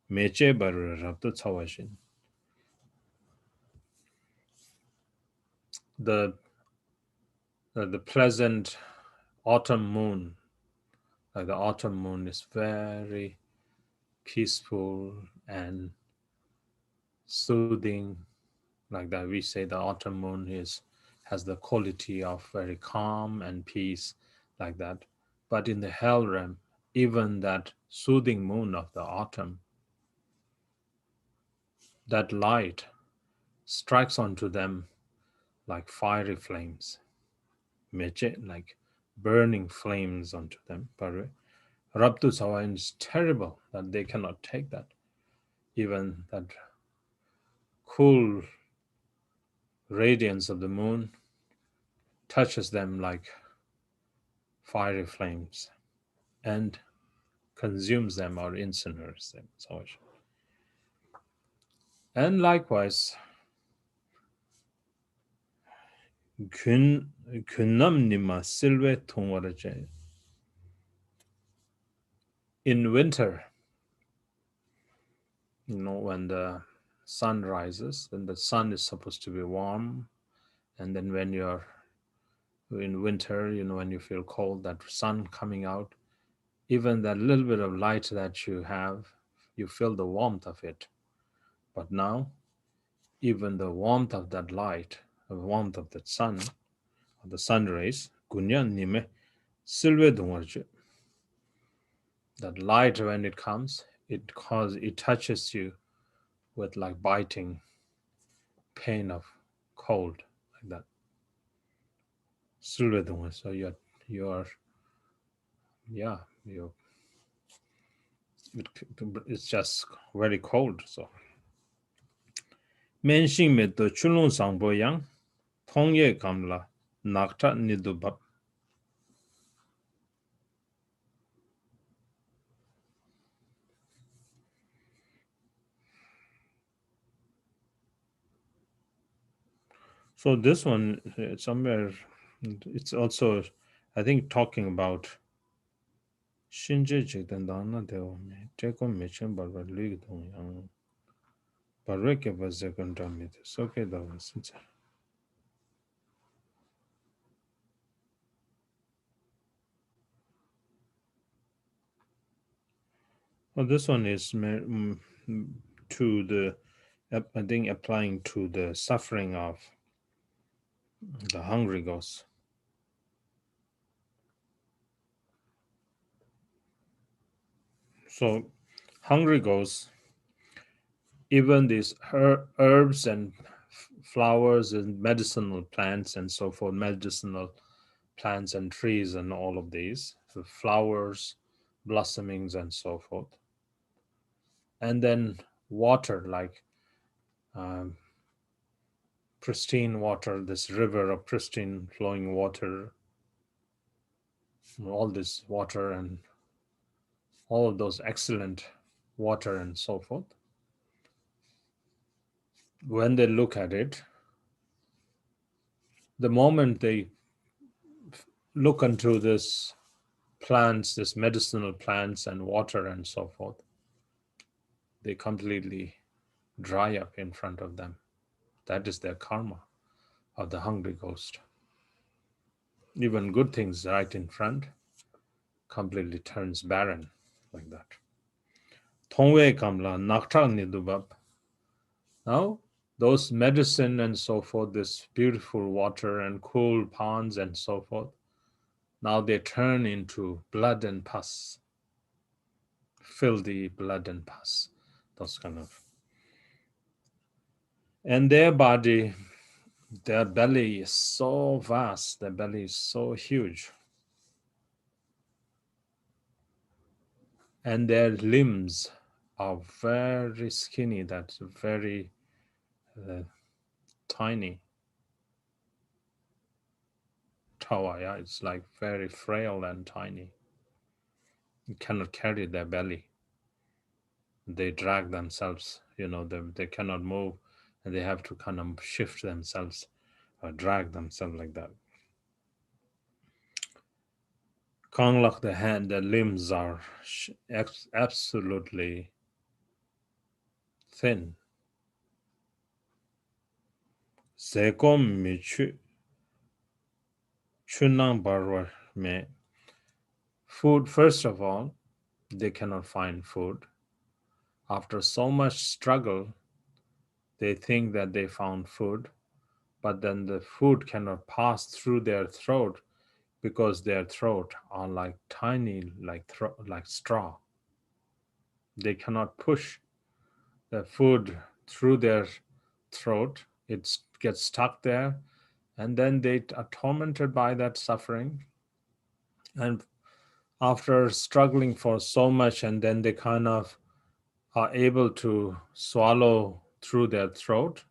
meche bar rabda tsawashin. The pleasant autumn moon, like the autumn moon, is very peaceful and soothing. Like that, we say the autumn moon has the quality of very calm and peace, like that. But in the hell realm, even that soothing moon of the autumn, that light strikes onto them like fiery flames, like burning flames onto them. Rabtu Sawayan is terrible that they cannot take that. Even that cool radiance of the moon touches them like fiery flames and consumes them or incinerates them. And likewise, in winter, when the sun rises, then the sun is supposed to be warm. And then when you're in winter, when you feel cold, that sun coming out, even that little bit of light that you have, you feel the warmth of it. But now, even the warmth of that light, the warmth of the sun, or the sun rays, that light, when it comes, it touches you with like biting pain of cold, like that. So it's just very cold. So menshing me to chulung sangbo yang tongye kamla nakta nidubab. So this one, somewhere, it's also, I think, talking about Shinje Jigdandana Deome, Teko Michin Barba League Dong Yang, Barreke Bazekundamit. Okay, that was it. Well, this one is to the, I think, applying to the suffering of the hungry ghosts. So, hungry ghosts, even these herbs and flowers and medicinal plants and so forth, medicinal plants and trees and all of these, the flowers, blossomings and so forth. And then water, like pristine water, this river of pristine flowing water, all this water and all of those excellent water and so forth. When they look at it, the moment they look into this plants, this medicinal plants and water and so forth, they completely dry up in front of them. That is their karma of the hungry ghost. Even good things right in front completely turns barren, like that. Tongwe kamla nakta nidubab. Now, those medicine and so forth, this beautiful water and cool ponds and so forth, now they turn into blood and pus, filthy blood and pus, those kind of. And their body Their belly is so vast, their belly is so huge. And their limbs are very skinny, that's very tiny. Tawa, yeah, it's like very frail and tiny. You cannot carry their belly. They drag themselves, they cannot move, and they have to kind of shift themselves or drag themselves like that. Konglak, the hand, the limbs are absolutely thin. Zekom mi chunang barwa me. Food, first of all, they cannot find food. After so much struggle, they think that they found food, but then the food cannot pass through their throat because their throat are like tiny, like straw. They cannot push the food through their throat. It gets stuck there, and then they are tormented by that suffering. And after struggling for so much, and then they kind of are able to swallow through their throat.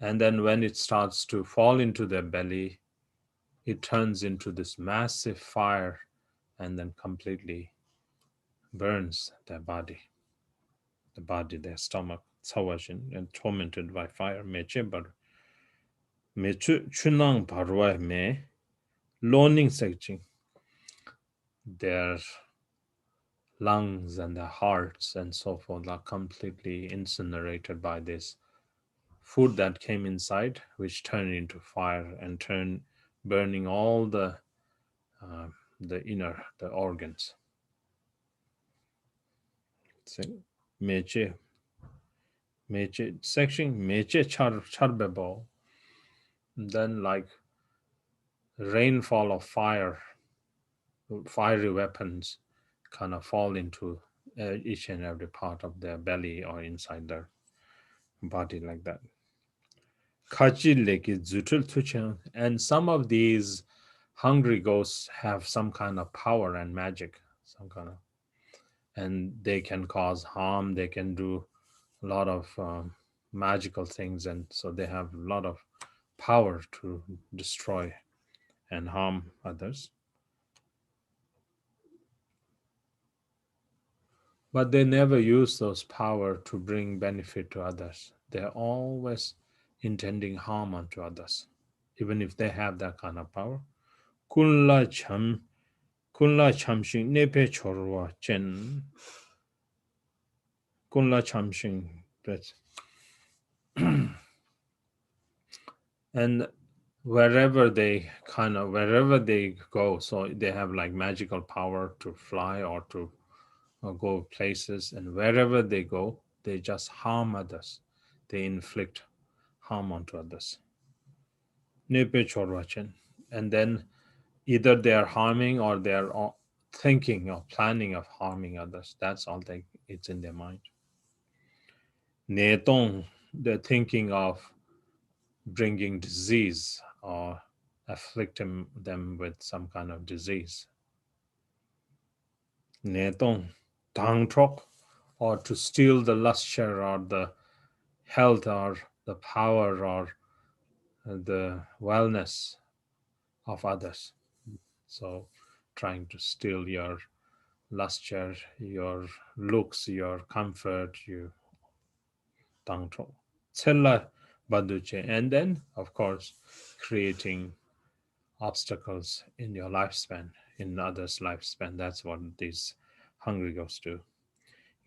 And then when it starts to fall into their belly, it turns into this massive fire and then completely burns their body, their stomach, tsawajin, and tormented by fire. Meche bar, mechu chunang barwa me, loning sekching. Their lungs and their hearts and so forth are completely incinerated by this food that came inside, which turned into fire and turned burning all uh, the organs. See, meche meche section meche charbebo. Then like rainfall of fire, fiery weapons kind of fall into each and every part of their belly or inside their body like that. And some of these hungry ghosts have some kind of power and magic, some kind of, and they can cause harm. They can do a lot of magical things, and so they have a lot of power to destroy and harm others. But they never use those power to bring benefit to others. They're always intending harm unto others, even if they have that kind of power. Kunla cham kunla chamshin nepe chorwa chen kunla chamshin, that's and wherever they go, so they have like magical power to fly or to go places, and wherever they go they just harm others. They inflict harm onto others. Nepe chorwa chen. And then either they are harming or they are thinking or planning of harming others. That's all it's in their mind. Netong, they're thinking of bringing disease or afflicting them with some kind of disease. Netong, tang trok, or to steal the luster or the health or the power or the wellness of others. So trying to steal your luster, your looks, your comfort, you tangtro. Tsella baduche. And then, of course, creating obstacles in your lifespan, in others' lifespan. That's what these hungry ghosts do.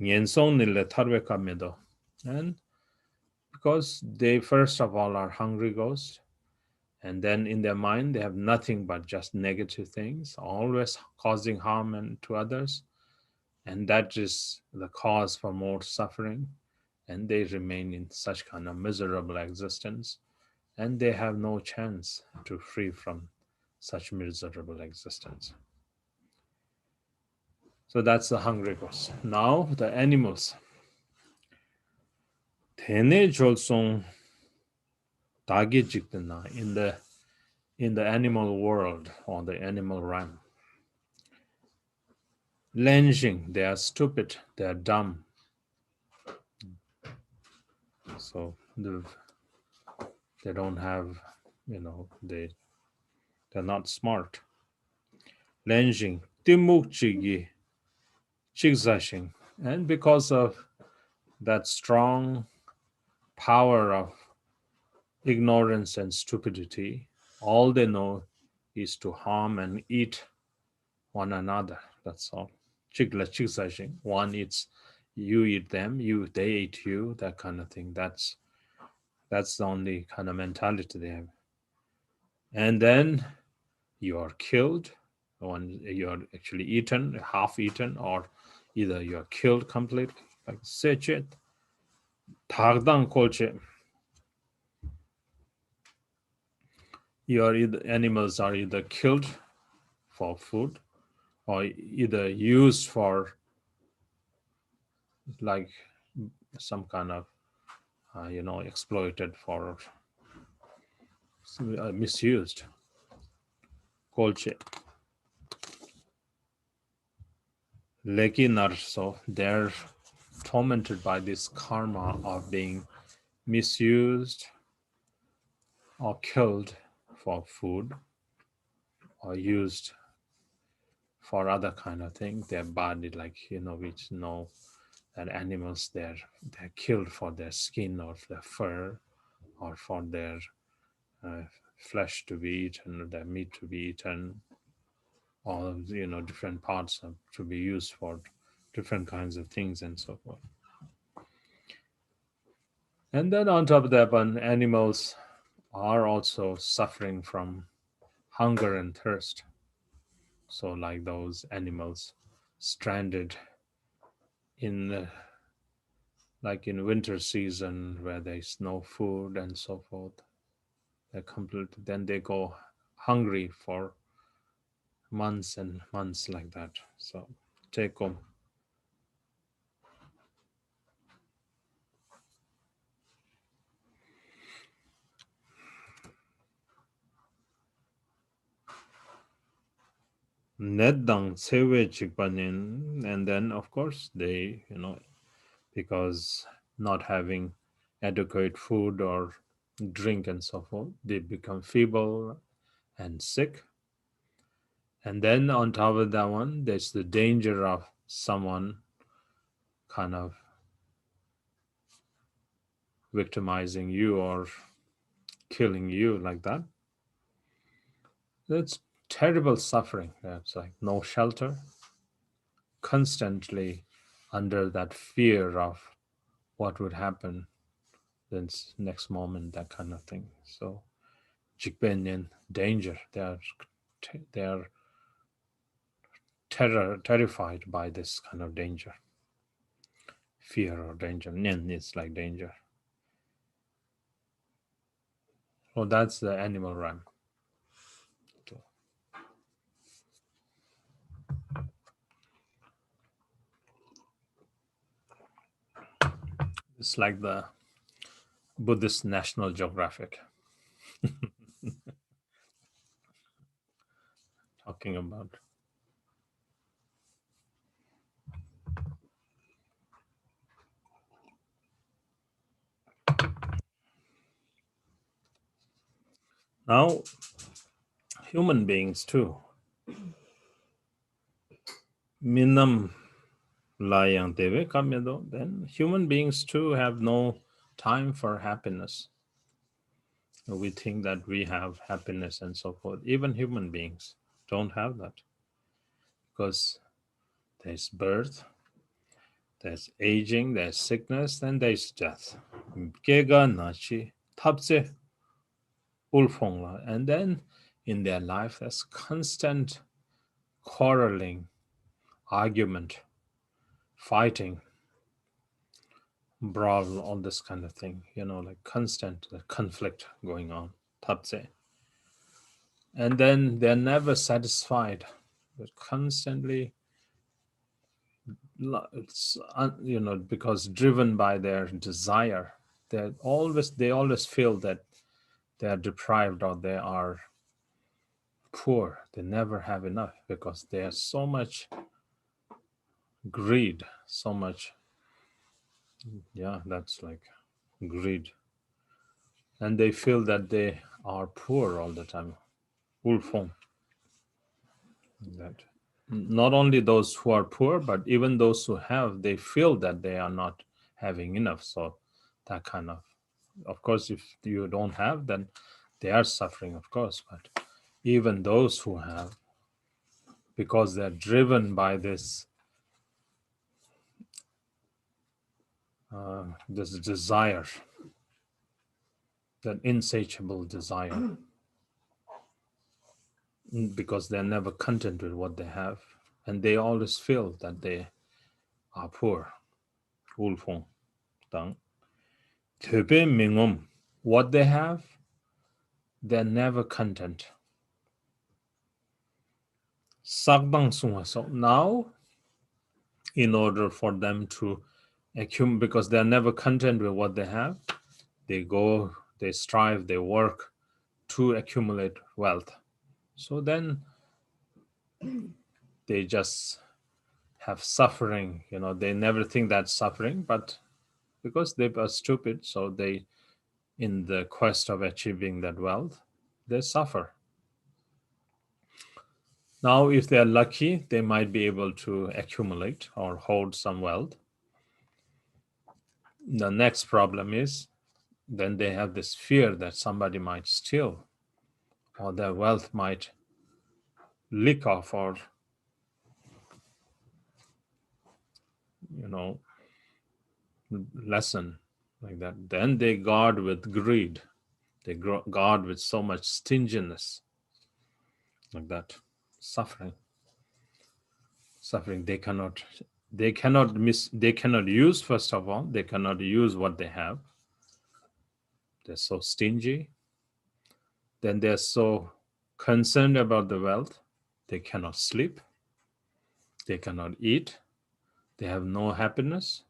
Nyensong nile tarwe kamedo. And because they, first of all, are hungry ghosts, and then in their mind, they have nothing but just negative things, always causing harm to others. And that is the cause for more suffering. And they remain in such kind of miserable existence. And they have no chance to free from such miserable existence. So that's the hungry ghost. Now the animals. Tene jolsong Dagi jikdana in the animal world or the animal realm. Lensing, they are stupid, they are dumb. So they don't have, they're not smart. Lensing, timuk chigi, chigzashing. And because of that strong power of ignorance and stupidity, all they know is to harm and eat one another. That's all. Chigla chigzashing. One eats, you eat them, they eat you, that kind of thing. That's the only kind of mentality they have. And then you are killed when you are actually eaten, half eaten, or either you are killed completely. Like sechet, tagdan kolche. Animals are either killed for food or either used for like some kind of exploited for misused. Kolche. Lekinar, so they're tormented by this karma of being misused or killed for food or used for other kind of things. Their body, like which know that animals they're killed for their skin or their fur or for their uh, flesh to be eaten or their meat to be eaten, or different parts to be used for different kinds of things and so forth. And then on top of that one, animals are also suffering from hunger and thirst. So like those animals stranded in like in winter season where there's no food and so forth, then they go hungry for months and months like that. So take home. Neddang sewe chikpanin, and then of course they, because not having adequate food or drink and so forth, they become feeble and sick. And then on top of that one, there's the danger of someone kind of victimizing you or killing you like that. That's terrible suffering. That's like no shelter, constantly under that fear of what would happen then next moment, that kind of thing. So jikbenyan danger. They are terrified by this kind of danger. Fear or danger. Nyan is like danger. Oh, that's the animal realm. It's like the Buddhist National Geographic talking about. Now, human beings too. Minam layang deve kamyedo. Then human beings too have no time for happiness. We think that we have happiness and so forth. Even human beings don't have that because there's birth, there's aging, there's sickness, and there's death. Kega nachi tapse ulfongla. And then in their life, there's constant quarreling, argument, fighting, brawl, all this kind of thing, like constant conflict going on. Tapse. And then they're never satisfied. They're constantly, because driven by their desire, they always feel that they are deprived or they are poor. They never have enough because there's so much greed, so much, yeah, that's like greed. And they feel that they are poor all the time. Ulfong. That not only those who are poor, but even those who have, they feel that they are not having enough. So that kind of course, if you don't have, then they are suffering, of course. But even those who have, because they're driven by this desire, that insatiable desire, because they're never content with what they have, and they always feel that they are poor. Ulfong, dang. Tebe mingum, what they have, they're never content. Sakdang sunga. So now, in order for them to accumulate, because they're never content with what they have, they go, they strive, they work to accumulate wealth. So then they just have suffering, they never think that's suffering, but because they are stupid, so they, in the quest of achieving that wealth, they suffer. Now, if they're lucky, they might be able to accumulate or hold some wealth. The next problem is then they have this fear that somebody might steal or their wealth might leak off or, lessen like that. Then they guard with greed. They guard with so much stinginess like that. Suffering. They cannot use, first of all, they cannot use what they have. They're so stingy. Then they're so concerned about the wealth, they cannot sleep, they cannot eat, they have no happiness.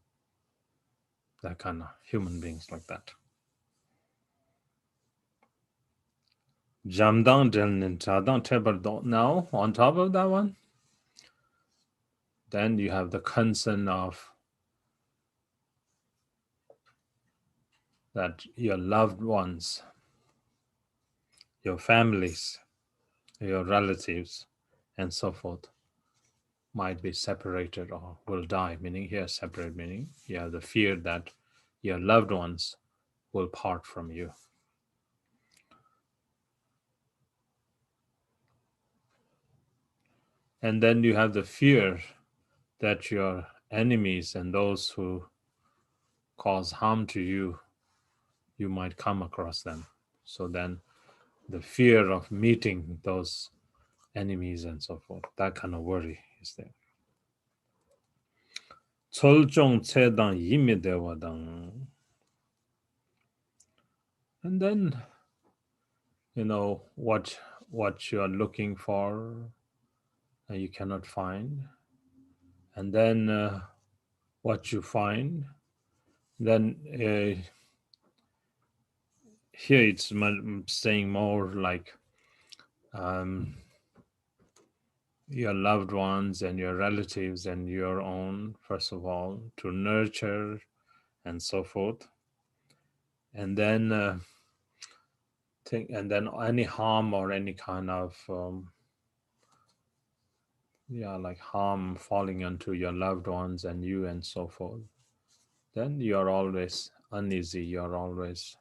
That kind of human beings like that. Jamdang delnin chadang tebar. Now, on top of that one, then you have the concern of that your loved ones, your families, your relatives, and so forth might be separated or will die, meaning here separate, meaning you have the fear that your loved ones will part from you. And then you have the fear that your enemies and those who cause harm to you, you might come across them. So then the fear of meeting those enemies and so forth, that kind of worry is there. And then, what you are looking for and you cannot find. And then what you find, then here it's saying more like your loved ones and your relatives and your own, first of all, to nurture and so forth. And then any harm or any kind of like harm falling onto your loved ones and you and so forth, then you're always uneasy, you're always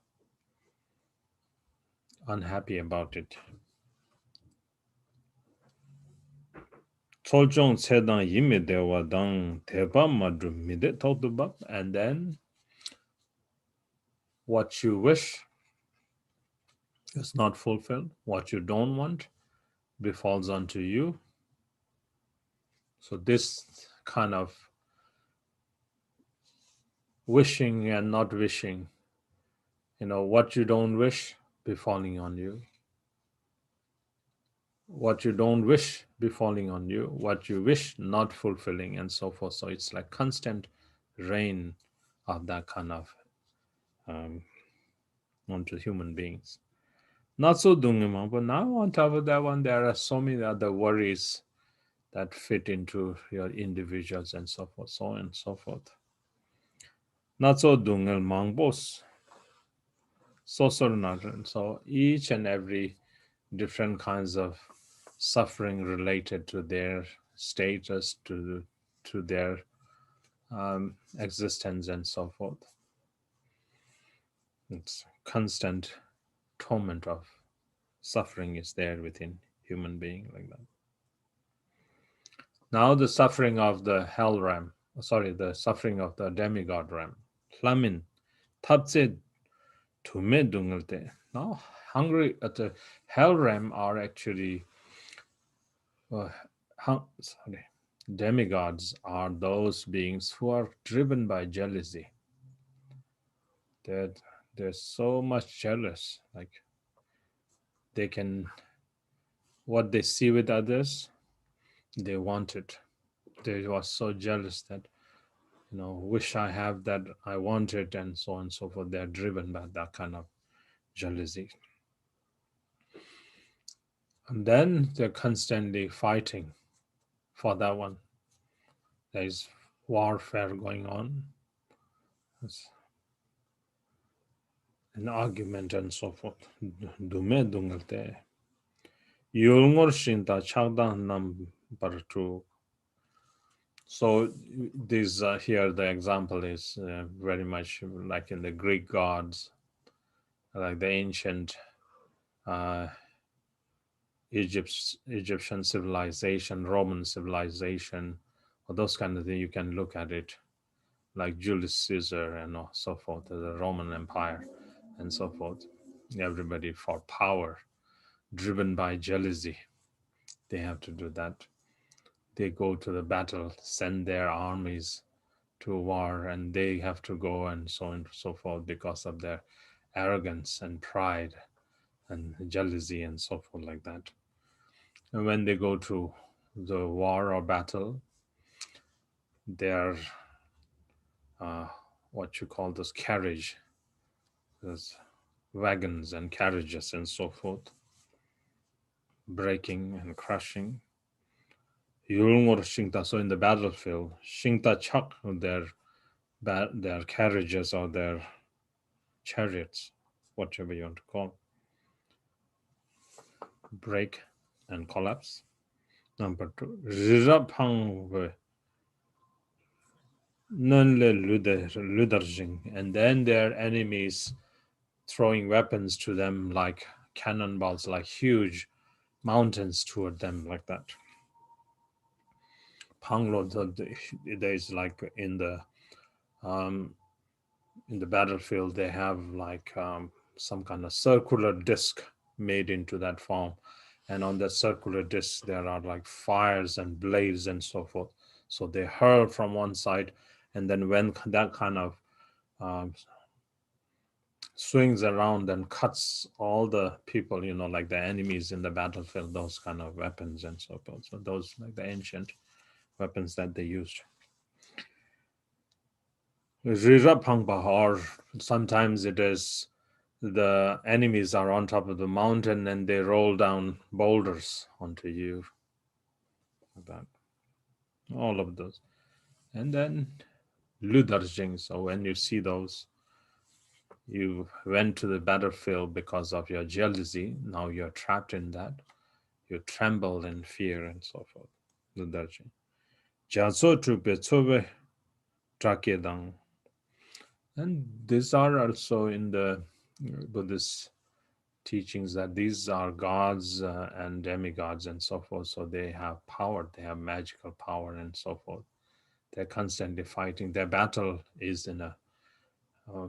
unhappy about it. And then what you wish is not fulfilled, what you don't want befalls onto you. So this kind of wishing and not wishing, what you don't wish befalling on you, what you don't wish befalling on you, what you wish not fulfilling, and so forth. So it's like constant rain of that kind of onto human beings. Not so dungima, but now on top of that one, there are so many other worries that fit into your individuals and so forth, so on and so forth. Not so dungal mangbos, so so each and every different kinds of suffering related to their status, to their existence and so forth. It's constant torment of suffering is there within human being like that. Now the suffering of the hell realm, the suffering of the demigod realm. Flamin, tabse tume dungalte. Now hungry at the hell realm are actually uh, demigods are those beings who are driven by jealousy. They're, they're so much jealous. Like they can, what they see with others, they want it. They were so jealous that, wish I have that, I want it, and so on and so forth. They're driven by that kind of jealousy. And then they're constantly fighting for that one. There is warfare going on. It's an argument and so forth. Dume dungalte. Yulngor shinta chagda nam bartu. So this here the example is very much like in the Greek gods, like the ancient uh, Egyptian civilization, Roman civilization, or those kind of things. You can look at it like Julius Caesar and so forth, the Roman Empire and so forth. Everybody for power, driven by jealousy. They have to do that. They go to the battle, send their armies to war, and they have to go and so on and so forth because of their arrogance and pride and jealousy and so forth like that. And when they go to the war or battle, their what you call those carriage, those wagons and carriages and so forth, breaking and crushing. So in the battlefield, Shingta Chak, their carriages or their chariots, whatever you want to call, break and collapse. Number two, Rirapang and then their enemies throwing weapons to them like cannonballs, like huge mountains toward them, like that. Panglo, there is like in the battlefield, they have like some kind of circular disc made into that form, and on that circular disc there are like fires and blades and so forth. So they hurl from one side, and then when that kind of um, swings around and cuts all the people, like the enemies in the battlefield, those kind of weapons and so forth. So those like the ancient weapons that they used. Or sometimes it is the enemies are on top of the mountain and they roll down boulders onto you. Like that. All of those. And then Ludarjing. So when you see those, you went to the battlefield because of your jealousy. Now you're trapped in that. You tremble in fear and so forth. Ludarjing. Jaso trupe tsobe trakedang. And these are also in the Buddhist teachings that these are gods and demigods and so forth. So they have power, they have magical power and so forth. They're constantly fighting. Their battle is in a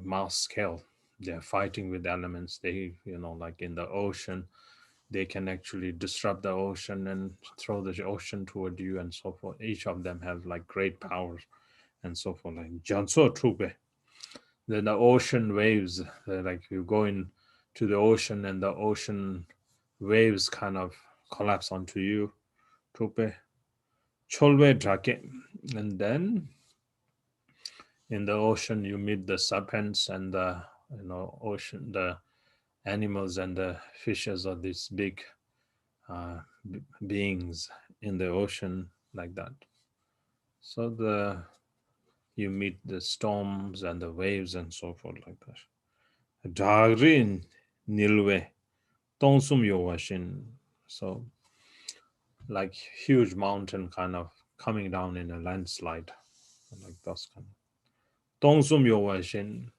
mass scale. They're fighting with elements. They, like in the ocean, they can actually disrupt the ocean and throw the ocean toward you and so forth. Each of them have like great powers and so forth. Like Janso Trube. Then the ocean waves, like you go in to the ocean and the ocean waves kind of collapse onto you. Trupe. Cholwe Drake. And then in the ocean you meet the serpents and the ocean, the animals and the fishes are these big beings in the ocean like that. So you meet the storms and the waves and so forth like that. Dagrin nilwe tongsum yowashin. So like huge mountain kind of coming down in a landslide, like those kind. Tongsum yowashin,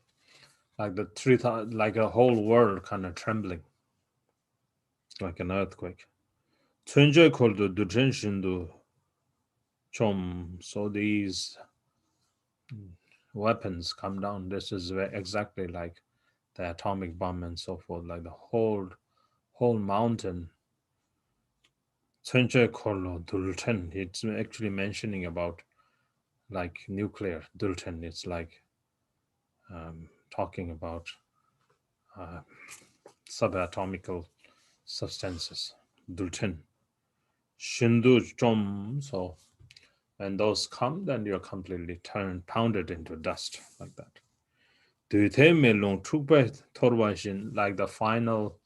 like the like a whole world kind of trembling, like an earthquake. Tsunje koldo dutren shindu chom. So these weapons come down. This is exactly like the atomic bomb and so forth, like the whole mountain. Tsunje koldo dulten. It's actually mentioning about like nuclear dulten. It's like talking about subatomical substances. Dulten. Shindu chom. So when those come, then you're completely pounded into dust like that. Like the final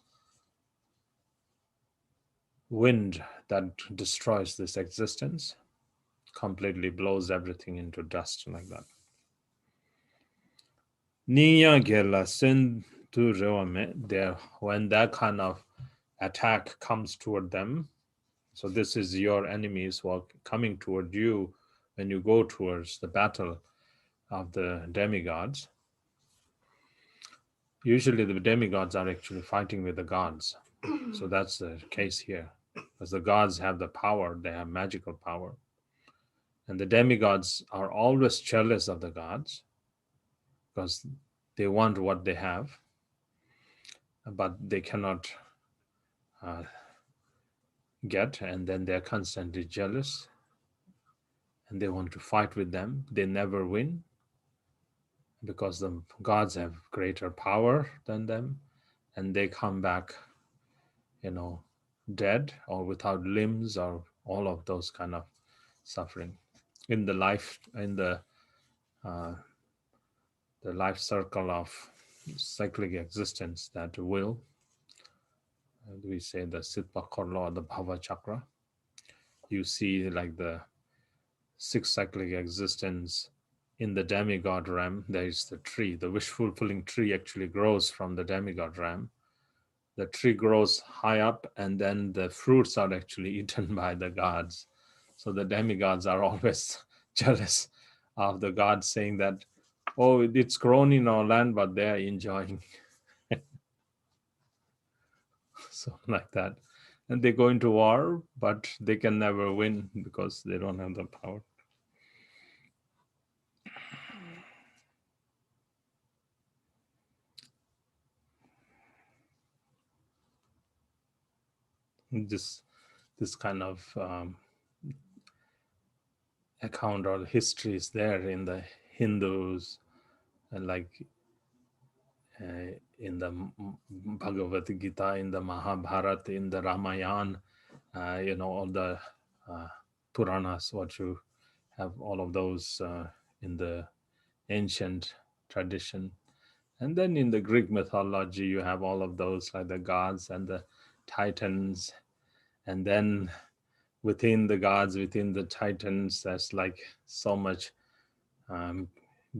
wind that destroys this existence, completely blows everything into dust like that. Ninya gela send to rewame there when that kind of attack comes toward them. So this is your enemies who are coming toward you when you go towards the battle of the demigods. Usually the demigods are actually fighting with the gods. So that's the case here. Because the gods have the power, they have magical power. And the demigods are always jealous of the gods because they want what they have, but they cannot get, and then they're constantly jealous and they want to fight with them. They never win because the gods have greater power than them, and they come back, dead or without limbs or all of those kind of suffering in the life circle of cyclic existence. That will, we say the Sitpa Korlo or the Bhava Chakra. You see like the six cyclic existence in the demigod realm. There is the tree, the wish fulfilling tree actually grows from the demigod realm. The tree grows high up and then the fruits are actually eaten by the gods. So the demigods are always jealous of the gods, saying that, oh, it's grown in our land, but they're enjoying. So like that. And they go into war, but they can never win because they don't have the power. This kind of account or history is there in the Hindus, and like in the Bhagavad Gita, in the Mahabharata, in the Ramayana, all the Puranas, what you have, all of those in the ancient tradition. And then in the Greek mythology, you have all of those, like the gods and the titans. And then within the gods, within the titans, there's like so much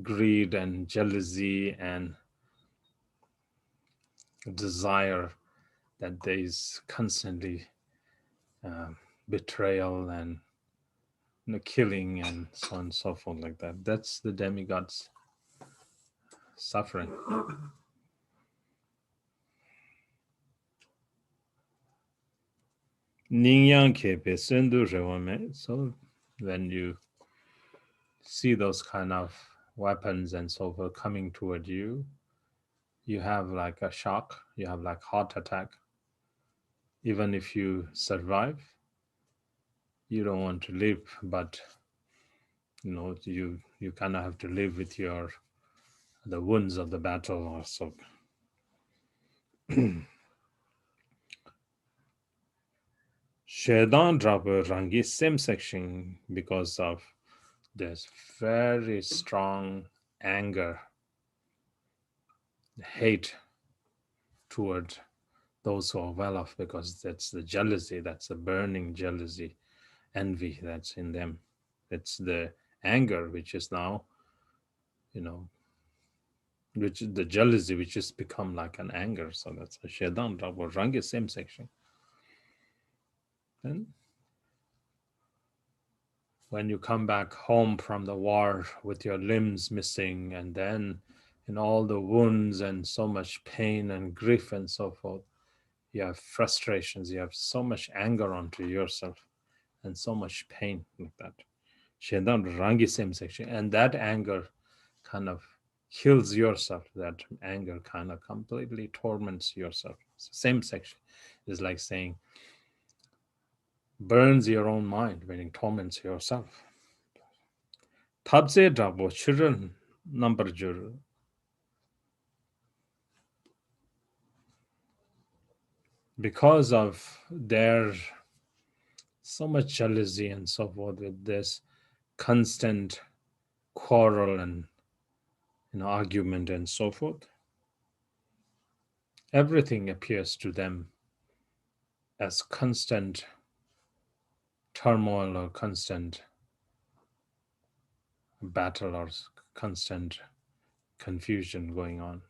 greed and jealousy and desire that there is constantly betrayal and killing and so on and so forth like that. That's the demigods suffering. Ningyang kepe sendu rewame. So when you see those kind of weapons and so forth coming toward you, you have like a shock, you have like heart attack. Even if you survive, you don't want to live, but you kind of have to live with the wounds of the battle also. Shedan Draper Rangi, same section, because of this very strong anger, hate toward those who are well off, because that's the jealousy, that's the burning jealousy, envy that's in them. It's the anger which is now, you know, which the jealousy which has become like an anger. So that's a Shedan Rangi, same section. And when you come back home from the war with your limbs missing, and then in all the wounds and so much pain and grief and so forth, you have frustrations, you have so much anger onto yourself and so much pain like that. Shedan Rangi, same section. And that anger kind of kills yourself. That anger kind of completely torments yourself. So same section is like saying burns your own mind when it torments yourself. Tabse drabo children number jur. Because of their so much jealousy and so forth, with this constant quarrel and argument and so forth, everything appears to them as constant turmoil or constant battle or constant confusion going on.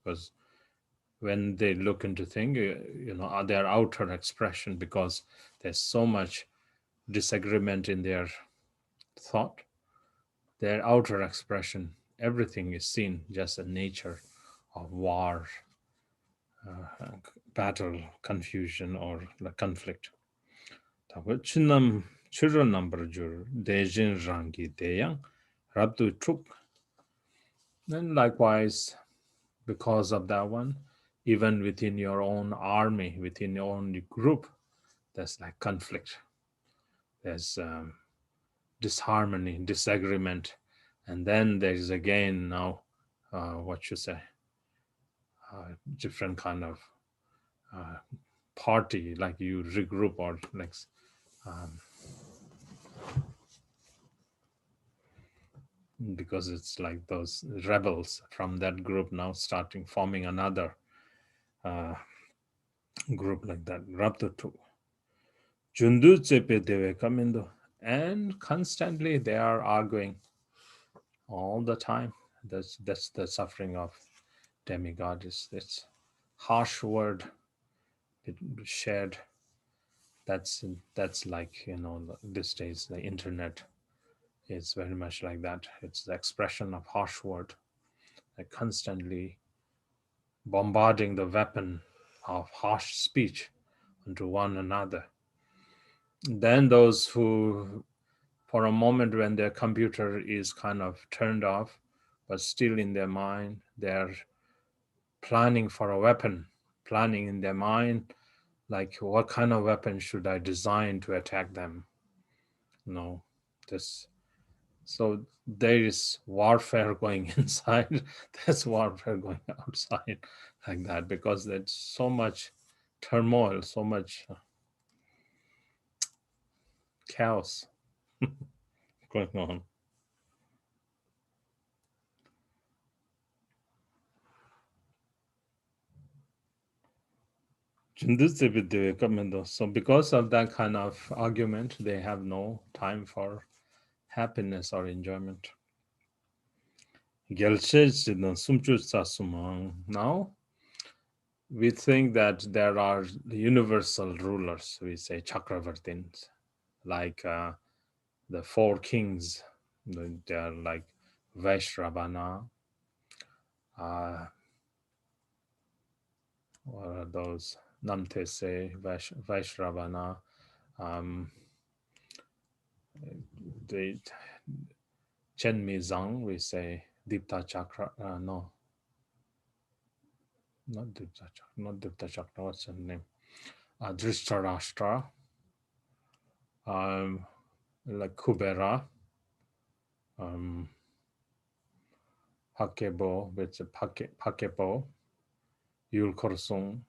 Because when they look into things, their outer expression, because there's so much disagreement in their thought, their outer expression, everything is seen just a nature of war, battle, confusion, or conflict. Children number jur dejin rangi deyang rabdu truk. And likewise, because of that one, even within your own army, within your own group, there's like conflict, there's disharmony, disagreement, and then there's again now what you say, different kind of party, like you regroup, or like because it's like those rebels from that group now starting forming another group like that. Raptutu. Jundu Tsepe Dewe Kamindo. And constantly they are arguing all the time. That's the suffering of demigod, is this harsh word shared. That's like, these days the internet is very much like that. It's the expression of harsh word, like constantly bombarding the weapon of harsh speech onto one another. Then those who, for a moment when their computer is kind of turned off, but still in their mind, they're planning for a weapon, planning in their mind, like what kind of weapon should I design to attack them? This. So there is warfare going inside, there's warfare going outside, like that, because there's so much turmoil, so much chaos going on. So because of that kind of argument, they have no time for happiness or enjoyment. Now, we think that there are universal rulers, we say Chakravartins, like the four kings. They are like Vaishravana. What are those? Namtese, Vaishravana. The Chenmizang, we say Dipta Chakra. No, not Dipta Chakra. Not Dipta Chakra. What's her name? Drishtarashtra. Like Kubera. Pakebo, which is Pakebo. Yul Korsung.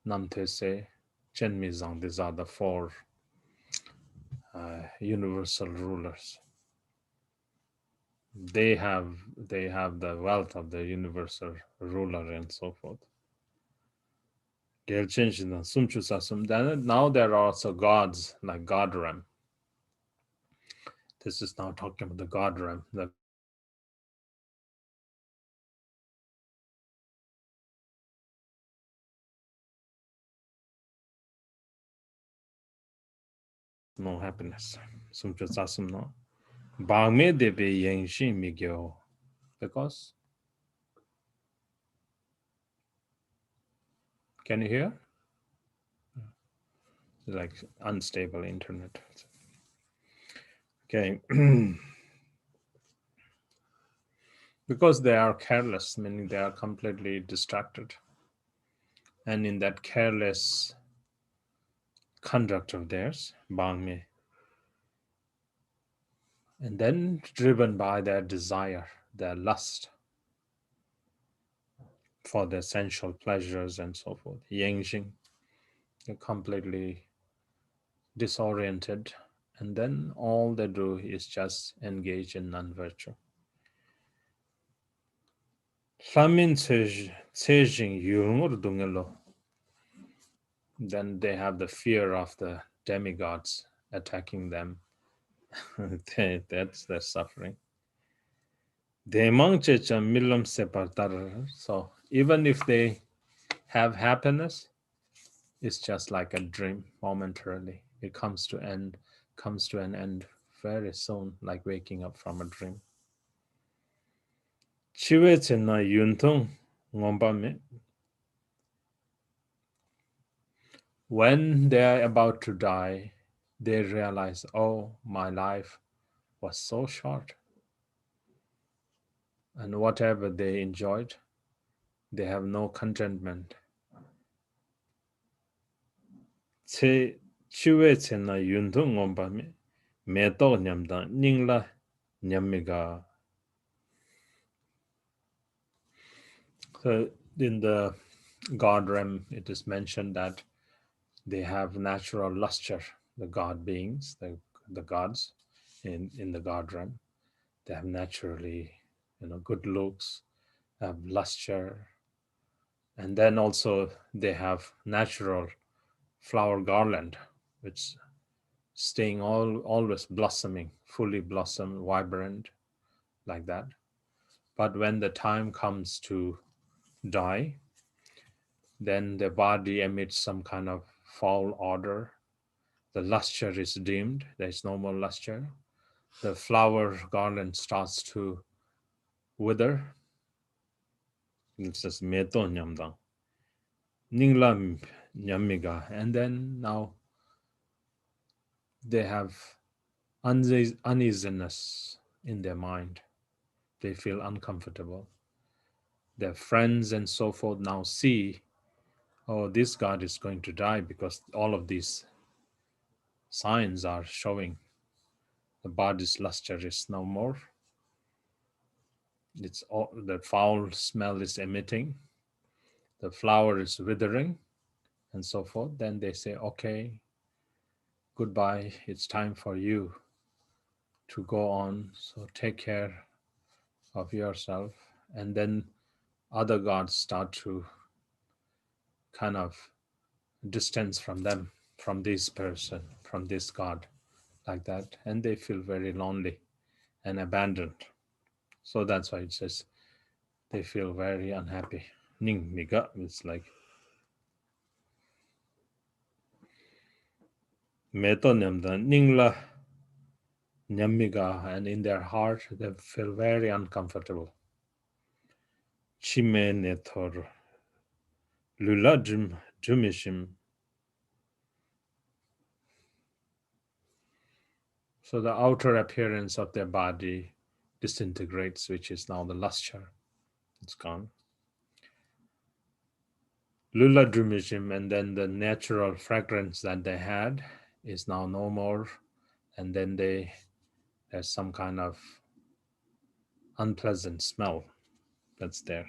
Namtese, Chenmizang. These are the four universal rulers. They have the wealth of the universal ruler and so forth. Now there are also gods like God realm. This is now talking about the God realm. No happiness. No. Because can you hear? Like unstable internet. Okay. Because they are careless, meaning they are completely distracted. And in that careless conduct of theirs, bangme, and then driven by their desire, their lust for the sensual pleasures and so forth, Yangxing, they're completely disoriented, and then all they do is just engage in non-virtue. Then they have the fear of the demigods attacking them. That's their suffering. So even if they have happiness, it's just like a dream momentarily. It comes to an end very soon, like waking up from a dream. When they are about to die, they realize, oh, my life was so short. And whatever they enjoyed, they have no contentment. So in the God realm, it is mentioned that they have natural luster, the God beings, the gods in the God realm. They have naturally, good looks, have luster, and then also they have natural flower garland, which staying always blossoming, fully blossom, vibrant, like that. But when the time comes to die, then the body emits some kind of foul odor. The luster is dimmed. There is no more luster. The flower garland starts to wither. It says meto nyamdang. Ningla nyamiga. And then now they have uneasiness in their mind. They feel uncomfortable. Their friends and so forth now see, oh, this god is going to die because all of these signs are showing. The body's luster is no more. It's all, the foul smell is emitting. The flower is withering, and so forth. Then they say, okay, goodbye. It's time for you to go on. So take care of yourself. And then other gods start to kind of distance from them, from this person, from this god, like that. And they feel very lonely and abandoned. So that's why it says they feel very unhappy. Ning miga, it's like meto nemda ningla nyamiga, and in their heart they feel very uncomfortable. Chime nethor lula jumishim. So the outer appearance of their body disintegrates, which is now the luster. It's gone. Lula drumishim, and then the natural fragrance that they had is now no more, and then there's some kind of unpleasant smell that's there.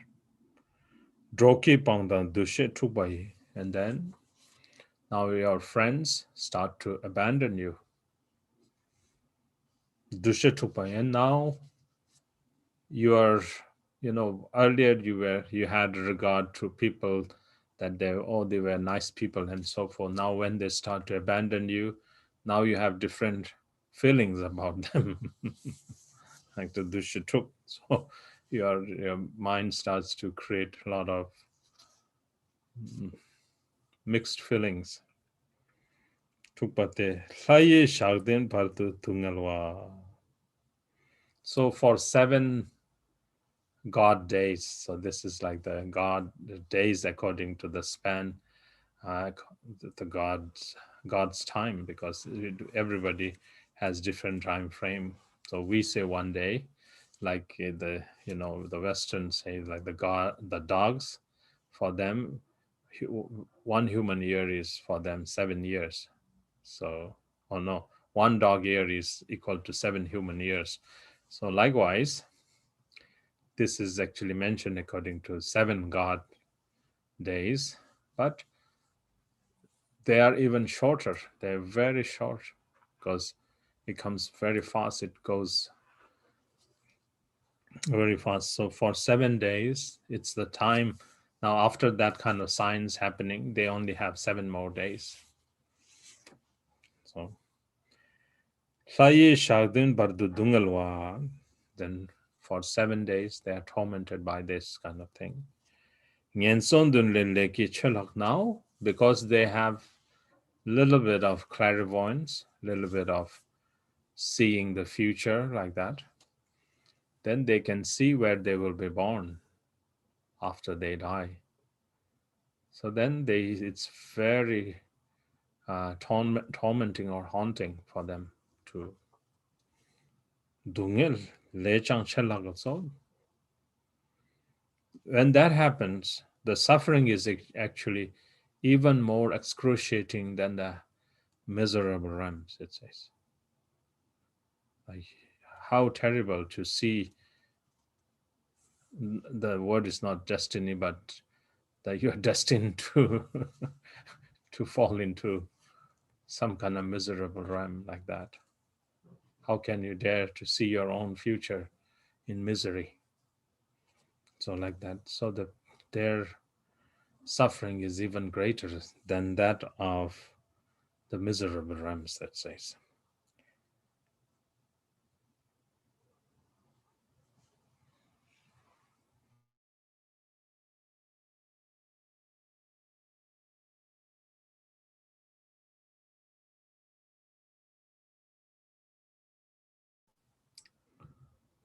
Droki pangdan dushe tubai, and then now your friends start to abandon you. Dushe tubai, and now you are, earlier you had regard to people that they were nice people and so forth. Now when they start to abandon you, now you have different feelings about them. Like the dushituk. So your mind starts to create a lot of mixed feelings. Tukpate hlaye shagden partu tungalwa. So for 7 God days, so this is like the days according to the span, uh, the God's time, because everybody has different time frame. So we say one day, like the Western say, like the dogs, for them, one human year is for them 7 years. So, oh no, one dog year is equal to 7 human years. So likewise, this is actually mentioned according to 7 God days, but they are even shorter. They're very short because it comes very fast. It goes very fast. So for 7 days, it's the time. Now, after that kind of signs happening, they only have 7 more days. So, then for 7 days, they are tormented by this kind of thing. Now, because they have little bit of clairvoyance, little bit of seeing the future like that, then they can see where they will be born after they die. So then it's very tormenting or haunting for them to dungil lechang chelak. So when that happens, the suffering is actually even more excruciating than the miserable realms, it says. Like, how terrible to see. The word is not destiny, but that you're destined to to fall into some kind of miserable realm like that. How can you dare to see your own future in misery? So like that. So their suffering is even greater than that of the miserable realms, that says.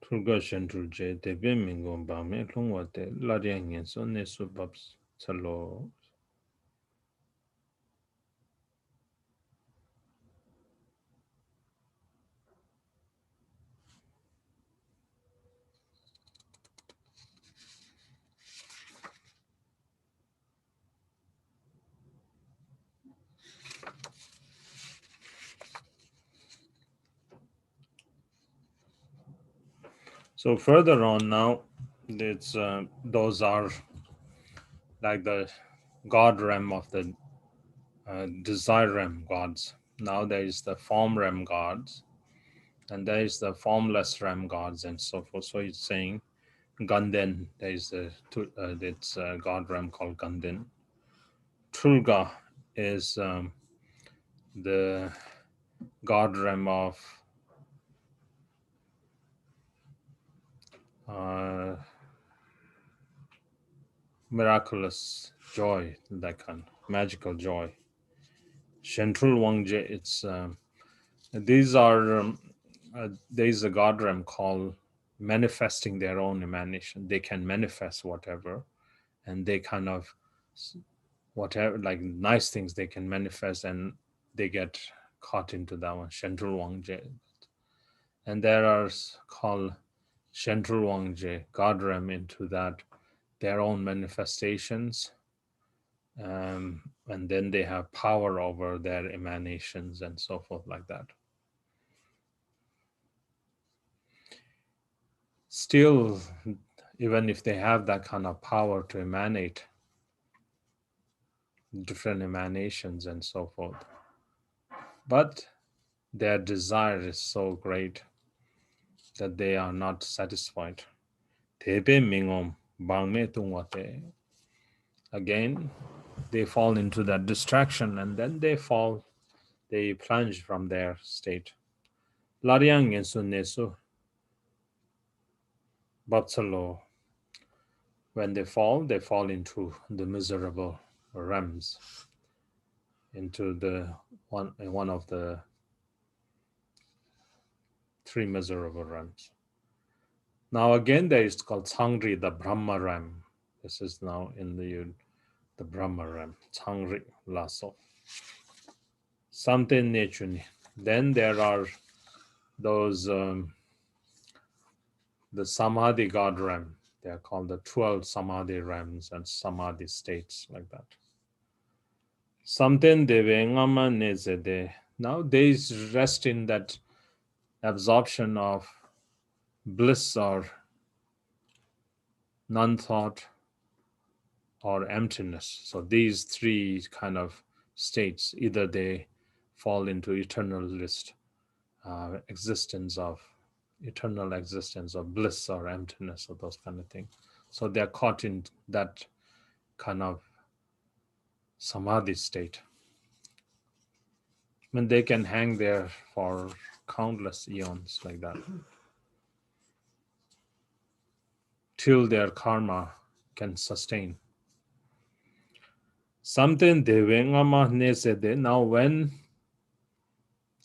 Tulga shentul je tebe mingon bame longwa te larya ngenso ne subabs chalo. So further on now, it's those are like the God realm of the desire realm gods. Now there is the form realm gods, and there is the formless realm gods, and so forth. So it's saying Ganden. There is it's a god realm called Ganden. Tulga is the god realm of uh, miraculous joy, that kind of magical joy. Shentrul Wangje, it's these are there is a god realm called manifesting their own emanation. They can manifest whatever, and they kind of whatever, like nice things they can manifest, and they get caught into that one. Shentrul Wangje, and there are called Shentrul Wangje, god realm, into that their own manifestations, and then they have power over their emanations and so forth like that. Still, even if they have that kind of power to emanate different emanations and so forth, but their desire is so great that they are not satisfied. Again, they fall into that distraction, and then they plunge from their state. Laryang Ensu Nesu Batsalo, when they fall into the miserable realms, into the one of the three miserable realms. Now again, there is called Tsangri, the Brahma realm. This is now in the Brahma realm, Tsangri Lasso. Something Nechuni. Then there are those the Samadhi God realm. They are called the 12 Samadhi realms and Samadhi states, like that. Something Devengama Nezede. Now they rest in that absorption of bliss or non-thought or emptiness. So these three kind of states, either they fall into eternalist existence of eternal existence of bliss or emptiness or those kind of things. So they're caught in that kind of samadhi state. I mean, they can hang there for countless eons like that till their karma can sustain. Something devengama nesede. Now when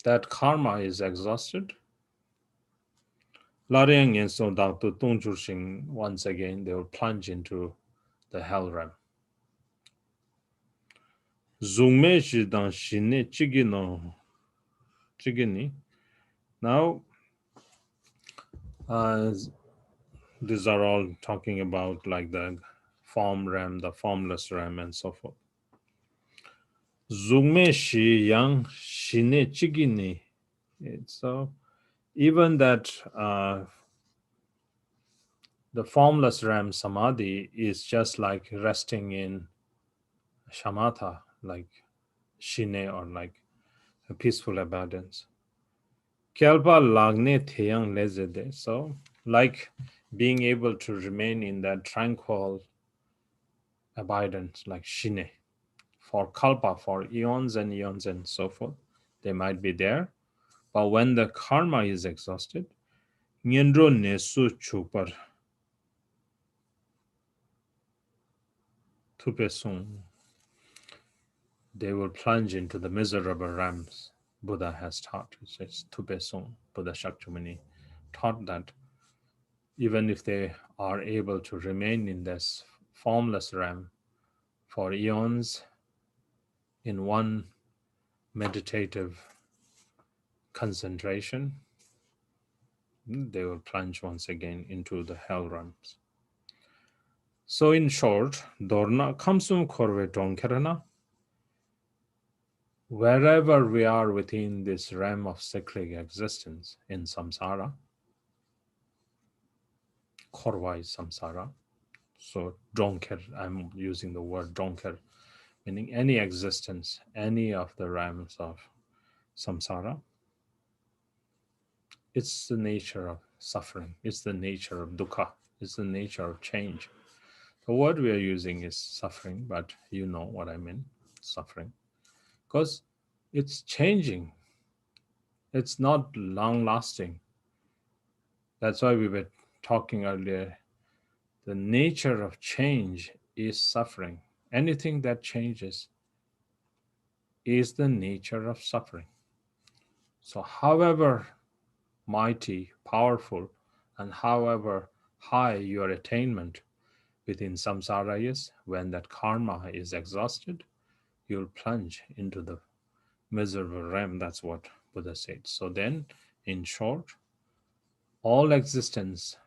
that karma is exhausted, Laryang and so Dr. Tongchurshing, once again, they will plunge into the hell realm. Zungme shidang shine chigini. Now, these are all talking about like the form realm, the formless realm, and so forth. Zungme shi yang shine chigini. So even that the formless realm samadhi is just like resting in shamatha, like shine or like a peaceful abundance. Kyalpa lagne theyang lezede. So like being able to remain in that tranquil abundance, like shine, for kalpa, for eons and so forth. They might be there. But when the karma is exhausted, nyendro nesu chupar tupesung, they will plunge into the miserable realms. Buddha has taught, it says tupesung, Buddha Shakyamuni taught that even if they are able to remain in this formless realm for eons in one meditative concentration, they will plunge once again into the hell realms. So in short, Dorna Kamsum Korve Donkerana, wherever we are within this realm of cyclic existence in samsara, Korva is samsara. So Donker, I'm using the word Donker, meaning any existence, any of the realms of samsara. It's the nature of suffering. It's the nature of dukkha. It's the nature of change. The word we are using is suffering, but you know what I mean, suffering. Because it's changing. It's not long-lasting. That's why we were talking earlier. The nature of change is suffering. Anything that changes is the nature of suffering. So however mighty, powerful, and however high your attainment within samsara is, when that karma is exhausted, you'll plunge into the miserable realm. That's what Buddha said. So then, in short, all existence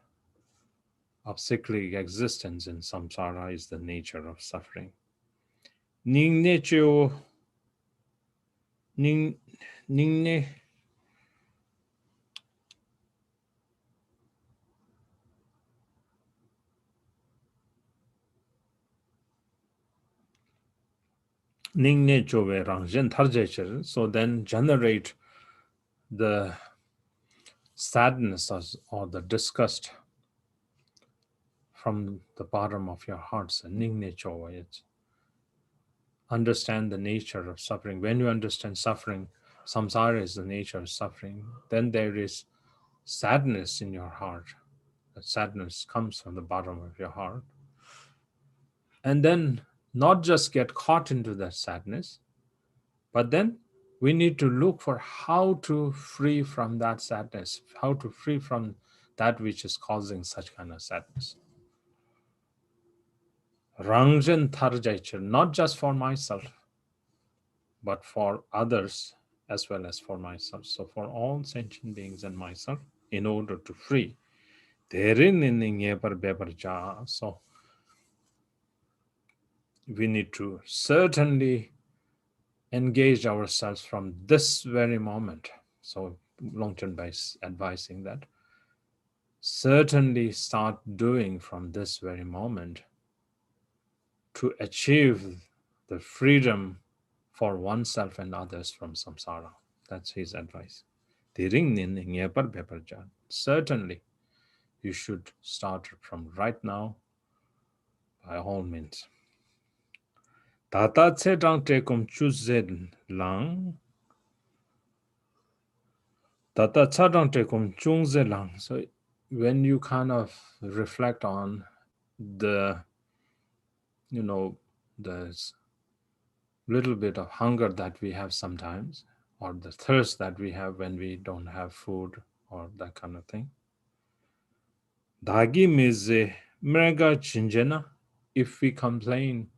of cyclic existence in samsara is the nature of suffering. Ningne chio ningne so then generate the sadness or the disgust from the bottom of your hearts. understand the nature of suffering, when you understand suffering, samsara is the nature of suffering, then there is sadness in your heart. That sadness comes from the bottom of your heart. And then not just get caught into that sadness, but then we need to look for how to free from that sadness, how to free from that which is causing such kind of sadness. Rangjan Tarjaichar, not just for myself, but for others as well as for myself. So for all sentient beings and myself, in order to free. So we need to certainly engage ourselves from this very moment. So Longchen is advising that certainly start doing from this very moment to achieve the freedom for oneself and others from samsara. That's his advice. Certainly, you should start from right now by all means. Tata tsedang tekum chuzen lang. Tata tsadang tekum chungze lang. So when you kind of reflect on the, the little bit of hunger that we have sometimes, or the thirst that we have when we don't have food or that kind of thing. Dagi mize mrega chinjena, if we complain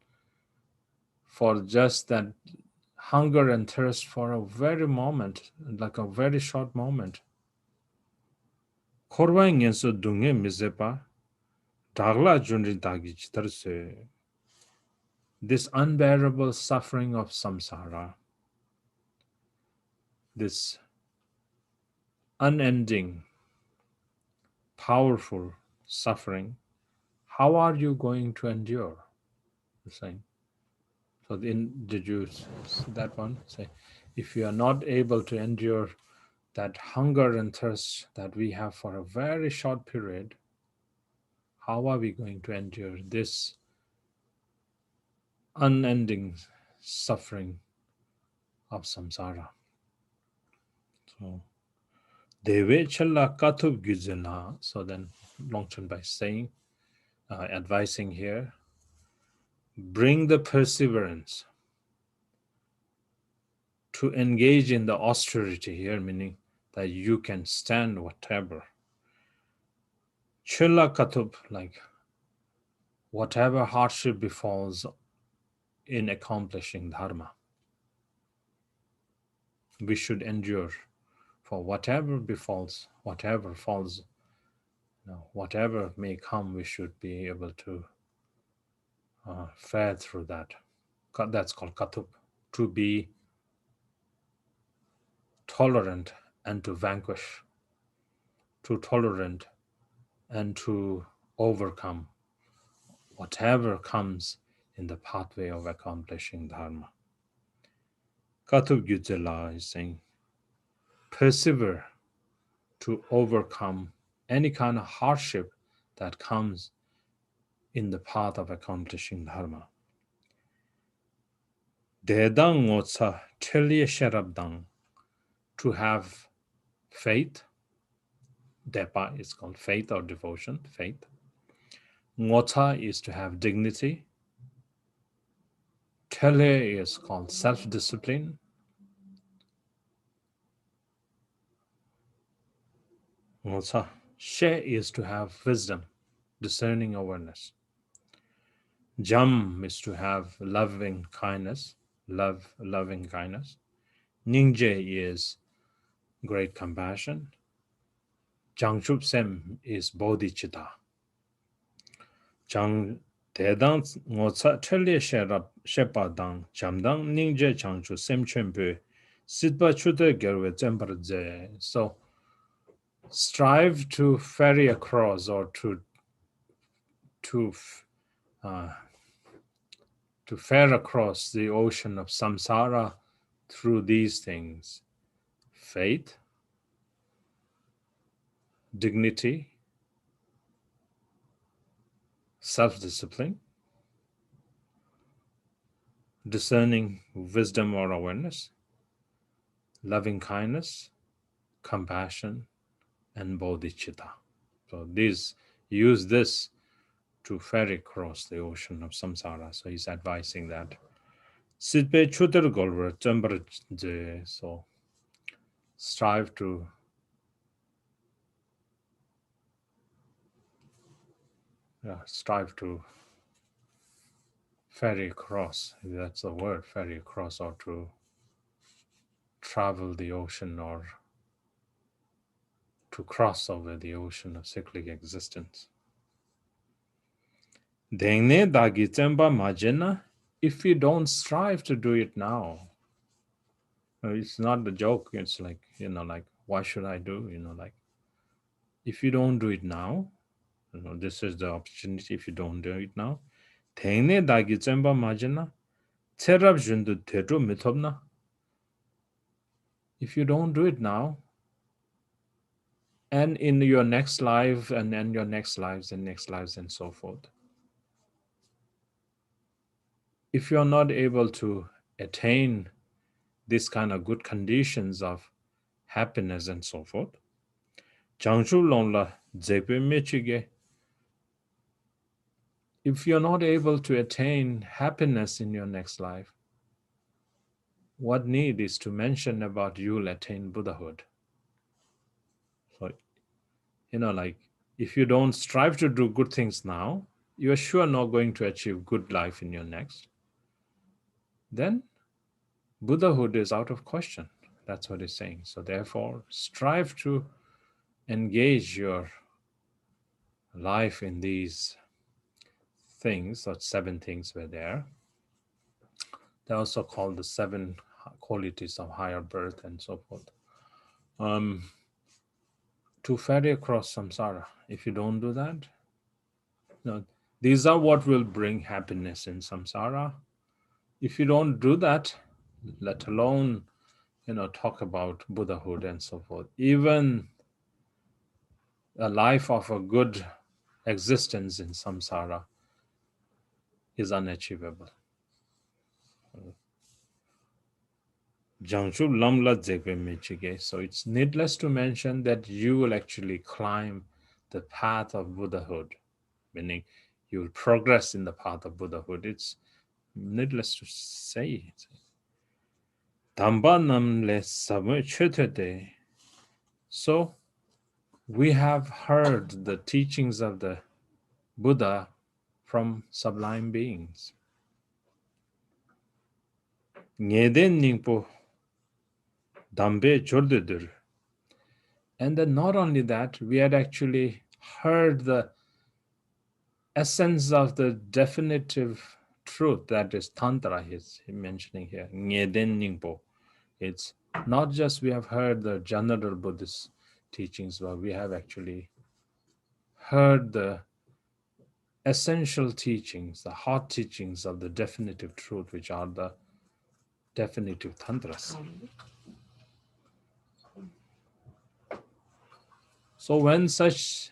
for just that hunger and thirst for a very moment, like a very short moment. Korwa ngenso dunge mizepa, dagla junri dagi chitarse. This unbearable suffering of samsara, this unending, powerful suffering, how are you going to endure? The same. So did you see that one? Say, if you are not able to endure that hunger and thirst that we have for a very short period, how are we going to endure this unending suffering of samsara? So, Deve challa katub guzena. So then Longchen by saying, advising here, bring the perseverance to engage in the austerity here, meaning that you can stand whatever. Chilla katub, like whatever hardship befalls in accomplishing dharma, we should endure. For whatever befalls, whatever falls, whatever may come, we should be able to fare through that. That's called katub, to be tolerant and to vanquish, to tolerant and to overcome whatever comes in the pathway of accomplishing dharma. Katub Gyudzela is saying, persevere to overcome any kind of hardship that comes in the path of accomplishing dharma. Dedang ngotsa telye sherabdang, to have faith. Depa is called faith or devotion, faith. Ngota is to have dignity. Tele is called self-discipline. Ngota. She is to have wisdom, discerning awareness. Jam is to have loving kindness, loving kindness. Ningje is great compassion. Jangchup Sem is bodhicitta. Jang Dedang Ngotsa Tele Shepadang, Jamdang Ningje Changchu Sem Chempe, Sitba Chute Gerwe Zembarze. So strive to ferry across or to fare across the ocean of samsara through these things: faith, dignity, self-discipline, discerning wisdom or awareness, loving kindness, compassion, and bodhicitta. So use this to ferry across the ocean of samsara. So he's advising that. Sitpe chutar golver chambar, so strive to ferry across. That's the word, ferry across, or to travel the ocean, or to cross over the ocean of cyclic existence. Dengne dagi tsemba majena, if you don't strive to do it now, it's not the joke. It's like, like, why should I do? Like, if you don't do it now, this is the opportunity. If you don't do it now, dengne dagi tsemba majena, tserab jundu tedu mitobna. If you don't do it now, and in your next life, and then your next lives and next lives and so forth, if you're not able to attain this kind of good conditions of happiness and so forth, if you're not able to attain happiness in your next life, what need is to mention about you'll attain Buddhahood? So, like, if you don't strive to do good things now, you are sure not going to achieve good life in your next. Then Buddhahood is out of question. That's what he's saying. So therefore, strive to engage your life in these things. So 7 things were there. They're also called the 7 qualities of higher birth and so forth. To ferry across samsara. If you don't do that, these are what will bring happiness in samsara. If you don't do that, let alone, talk about Buddhahood and so forth, even a life of a good existence in samsara is unachievable. So it's needless to mention that you will actually climb the path of Buddhahood, meaning you will progress in the path of Buddhahood. It's needless to say. So we have heard the teachings of the Buddha from sublime beings. And then not only that, we had actually heard the essence of the definitive truth, that is Tantra, he's mentioning here. It's not just we have heard the general Buddhist teachings, but we have actually heard the essential teachings, the hot teachings of the definitive truth, which are the definitive tantras. So when such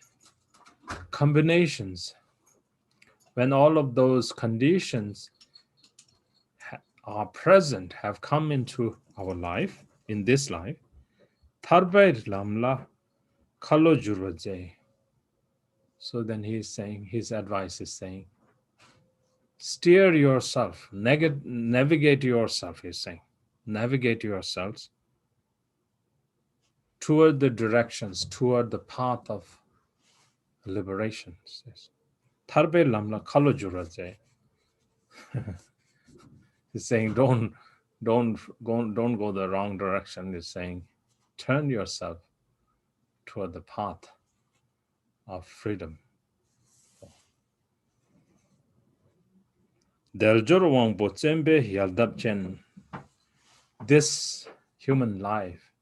combinations, when all of those conditions are present, have come into our life, in this life, Tarbair Lamla Kalo Jurvaje. So then he is saying, his advice is saying, steer yourself, navigate yourself, he's saying. Navigate yourselves toward the directions, toward the path of liberation. Tarbe lamla kalo juraje. He's saying don't go the wrong direction. He's saying turn yourself toward the path of freedom. This human life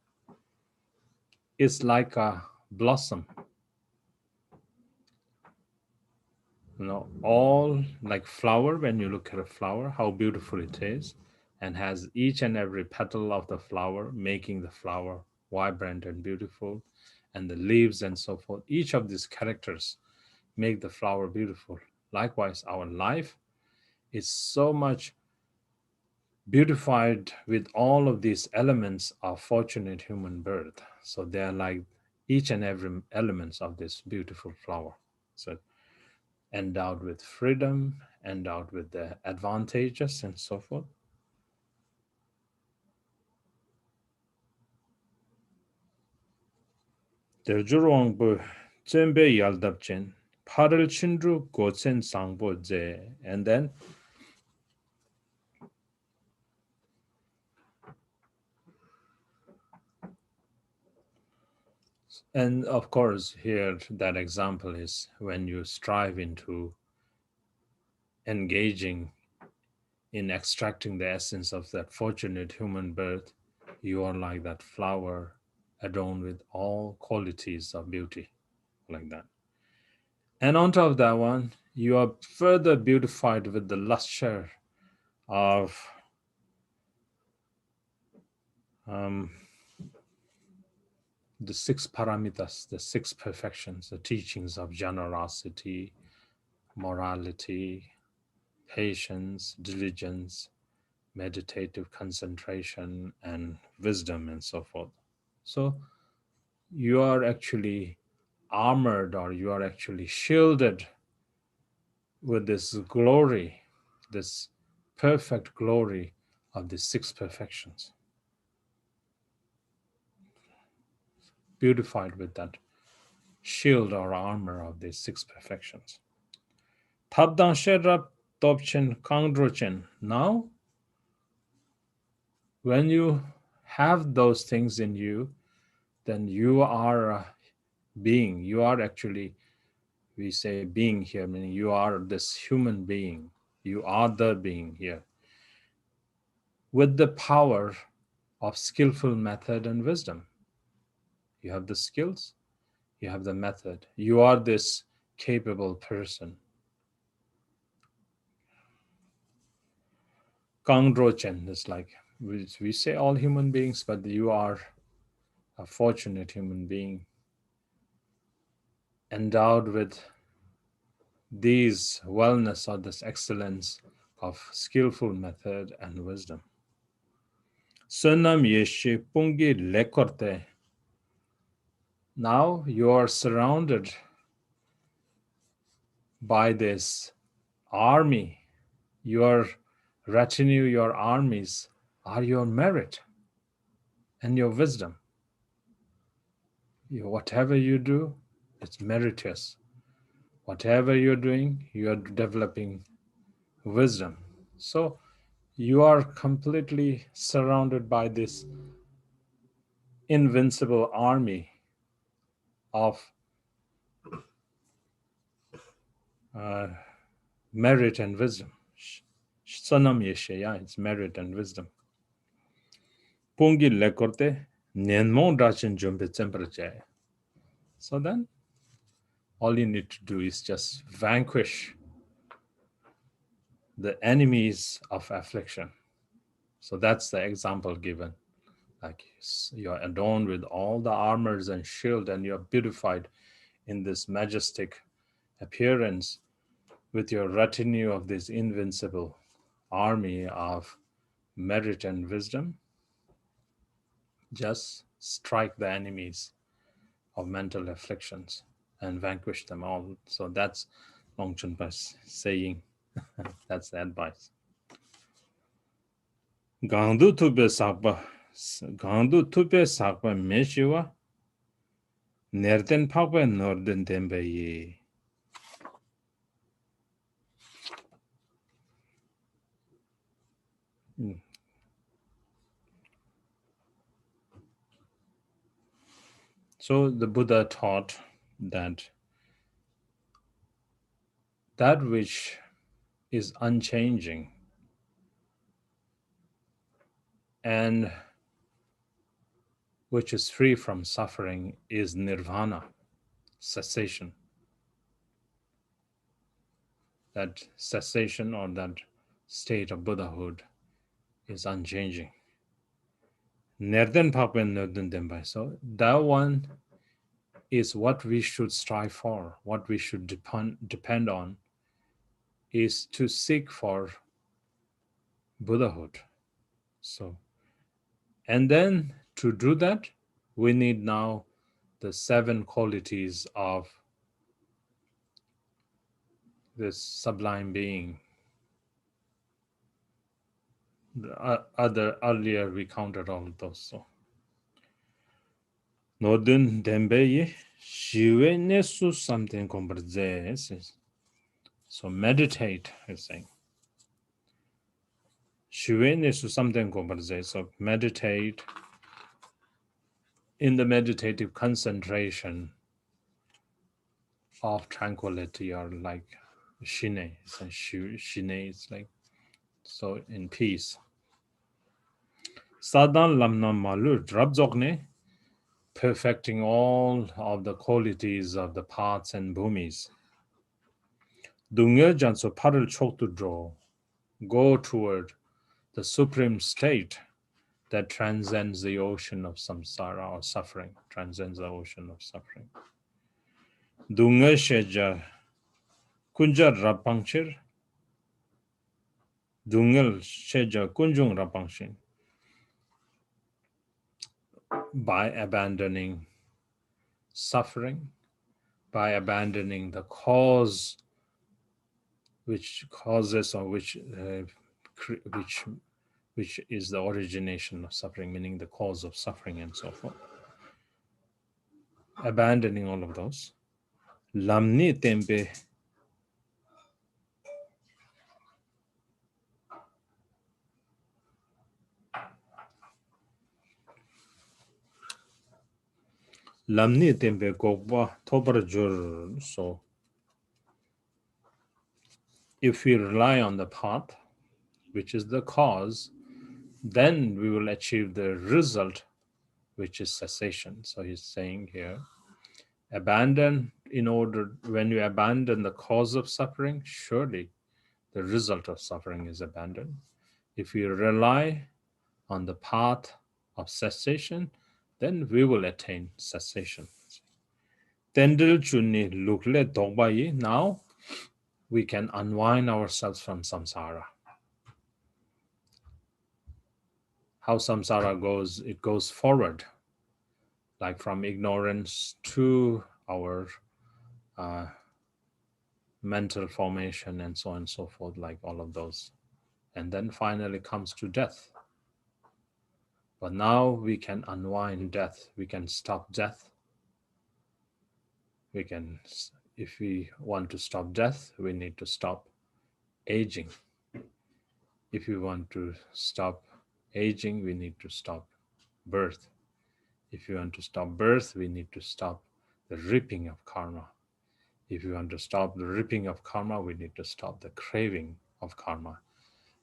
is like a blossom. All like flower. When you look at a flower, how beautiful it is, and has each and every petal of the flower making the flower vibrant and beautiful, and the leaves and so forth. Each of these characters make the flower beautiful. Likewise, our life is so much beautified with all of these elements of fortunate human birth. So they are like each and every elements of this beautiful flower. So endowed with freedom, endowed with the advantages and so forth. 대주롱부 쩨베 얄답젠 팔을 친루 고센 상보제. And then and of course here that example is when you strive into engaging in extracting the essence of that fortunate human birth, you are like that flower adorned with all qualities of beauty, like that. And on top of that one, you are further beautified with the luster of um, the six paramitas, the six perfections, the teachings of generosity, morality, patience, diligence, meditative concentration, and wisdom, and so forth. So you are actually armored, or you are actually shielded with this glory, this perfect glory of the six perfections, beautified with that shield or armor of these six perfections. Tabdan Sherab Topchen Kangdrochen. Now, when you have those things in you, then you are a being. You are actually, we say being here, meaning you are this human being. You are the being here with the power of skillful method and wisdom. You have the skills, you have the method. You are this capable person. Kangdrochen is like, we say all human beings, but you are a fortunate human being endowed with these wellness or this excellence of skillful method and wisdom. Sunam Yeshe Pungi Lekorte. Now you are surrounded by this army. Your retinue, your armies are your merit and your wisdom. Whatever you do, it's meritorious. Whatever you're doing, you're developing wisdom. So you are completely surrounded by this invincible army of merit and wisdom. Sanam Yeshe, yeah, it's merit and wisdom. Pungi lekorte nenmon dachin jumbe temperature. So then, all you need to do is just vanquish the enemies of affliction. So that's the example given. Like you're adorned with all the armors and shield, and you're beautified in this majestic appearance with your retinue of this invincible army of merit and wisdom. Just strike the enemies of mental afflictions and vanquish them all. So that's Longchenpa's saying. That's the advice. Gandu tupe sakpa meshiwa nerden pakpa norden tembe ye. So the Buddha taught that that which is unchanging and which is free from suffering is nirvana, cessation. That cessation or that state of Buddhahood is unchanging. Nerden pakpen nerden denpai. So that one is what we should strive for, what we should depend on, is to seek for Buddhahood, So, and then to do that, we need now the 7 qualities of this sublime being. Earlier we counted all of those. So, Nodun Dembeye, Shiwe Nesu something converses. So meditate, he's saying. Shiwe Nesu something converses. So meditate in the meditative concentration of tranquility, or like shine. So shine is like so in peace. Sadan lamna malu drabzogne, perfecting all of the qualities of the paths and bhumis. Dunga janso paral choktu draw, go toward the supreme state that transcends the ocean of samsara or suffering, transcends the ocean of suffering. Dunga sheja kunja rapangchir, dungal sheja kunjung rapangshin, by abandoning suffering, by abandoning the cause which causes or which is the origination of suffering, meaning the cause of suffering and so forth. Abandoning all of those. Lamni tempe lamni tempe gokba tobar jur. So if we rely on the path, which is the cause, then we will achieve the result, which is cessation. So he's saying here, abandon when you abandon the cause of suffering, surely the result of suffering is abandoned. If you rely on the path of cessation, then we will attain cessation. Tendil chunni lukle dogbayi, now we can unwind ourselves from samsara. How samsara goes, it goes forward, like from ignorance to our mental formation and so on and so forth, like all of those. And then finally comes to death. But now we can unwind death. We can stop death. We can, if we want to stop death, we need to stop aging. If we want to stop aging, we need to stop birth. If you want to stop birth, we need to stop the reaping of karma. If you want to stop the reaping of karma, we need to stop the craving of karma.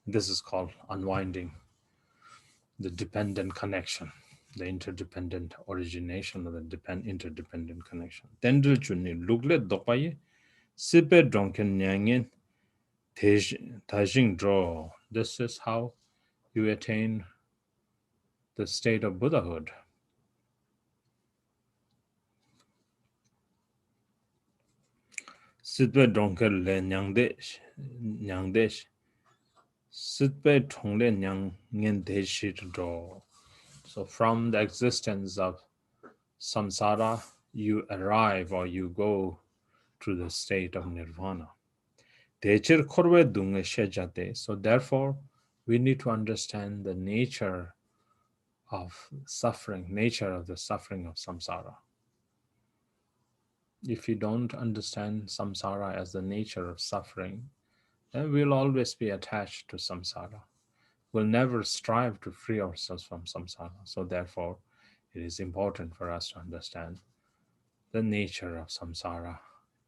This is called unwinding the dependent connection, the interdependent origination of the interdependent connection. Tendril chunni lugle dopaye sipe donken nyangin tajing draw. This is how you attain the state of Buddhahood. Sipe donken le nyangdesh. Sipe tongle nyangin deshi draw. So from the existence of samsara, you arrive or you go to the state of nirvana. So therefore, we need to understand the nature of suffering, nature of the suffering of samsara. If we don't understand samsara as the nature of suffering, then we'll always be attached to samsara. We'll never strive to free ourselves from samsara. So therefore, it is important for us to understand the nature of samsara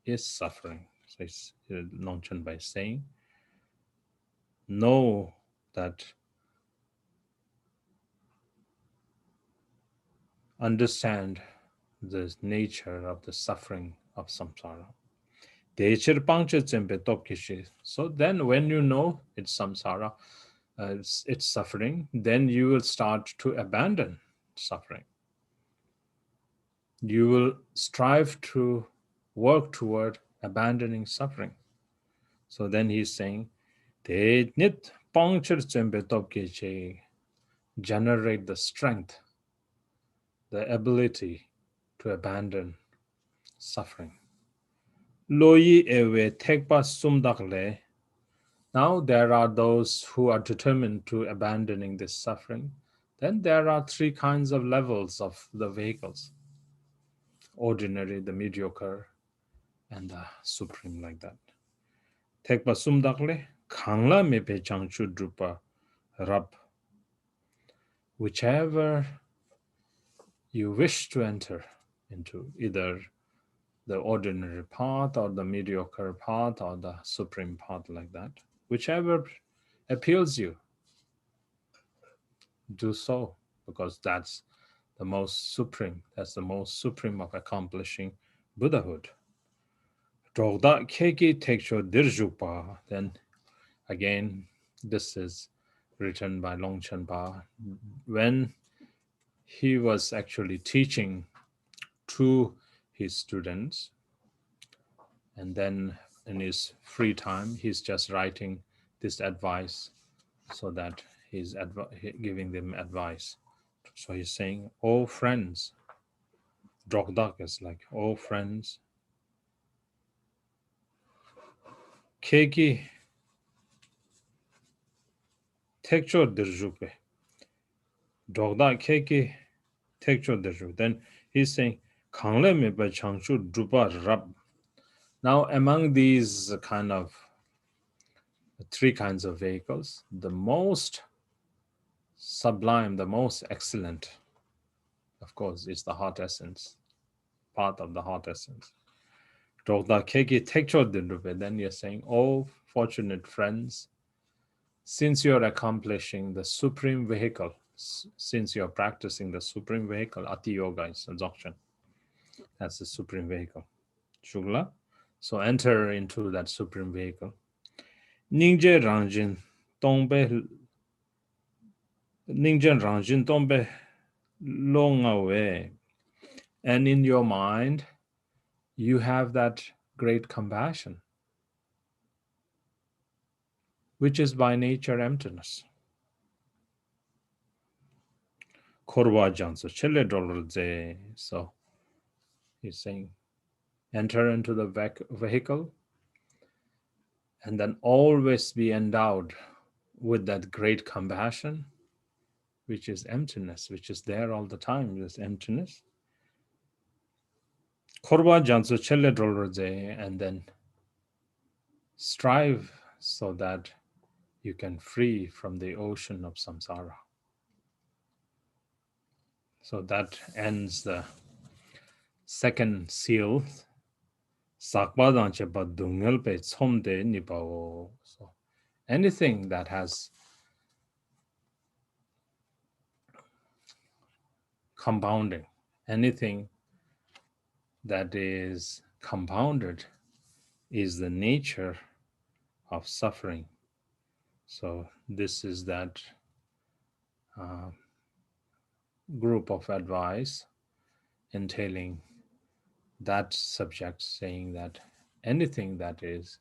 is suffering. So it's Longchen by saying, know that, understand the nature of the suffering of samsara. So then when you know it's samsara, it's suffering, then you will start to abandon suffering. You will strive to work toward abandoning suffering. So then he's saying, generate the strength, the ability to abandon suffering. Loyi ewe tekpa sumdakle. Now there are those who are determined to abandoning this suffering. Then there are three kinds of levels of the vehicles: ordinary, the mediocre, and the supreme, like that. Tekpa sumdakle, kangla mepe changchu drupa rab. Whichever you wish to enter into, either the ordinary path or the mediocre path or the supreme path, like that, whichever appeals you, do so, because that's the most supreme, that's the most supreme of accomplishing Buddhahood. Then again, this is written by Longchen Pa when he was actually teaching to his students, and then in his free time he's just writing this advice, so that he's giving them advice. So he's saying, "Oh friends," Drogdak is like, "Oh friends, keki tekcho dirjupe." Drogdak keki tekcho dirjupe. Then he's saying, "Kangle meba changshu drupa rab." Now, among these kind of three kinds of vehicles, the most sublime, the most excellent, of course, is the heart essence, part of the heart essence. Then you're saying, "Oh, fortunate friends, since you're accomplishing the supreme vehicle, since you're practicing the supreme vehicle, Ati Yoga is Dzogchen. That's the supreme vehicle. Shugla. So enter into that supreme vehicle. Ningje Rangjin Tongbe Ningjen Rangjin Tongbe Long away. And in your mind, you have that great compassion, which is by nature emptiness. Korwa Jansu Chele Dolze. So he's saying, enter into the vehicle and then always be endowed with that great compassion, which is emptiness, which is there all the time, this emptiness. Korwa Jansu Chele Dolze, and then strive so that you can free from the ocean of samsara. So that ends the second seal. So anything that has compounding, anything that is compounded is the nature of suffering. So this is that group of advice entailing that subject, saying that anything that is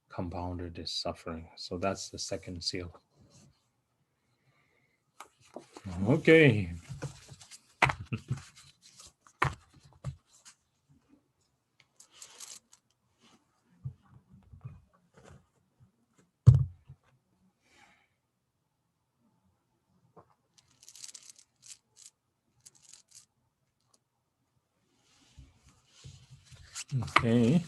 compounded is suffering. So that's the second seal. Okay. Okay.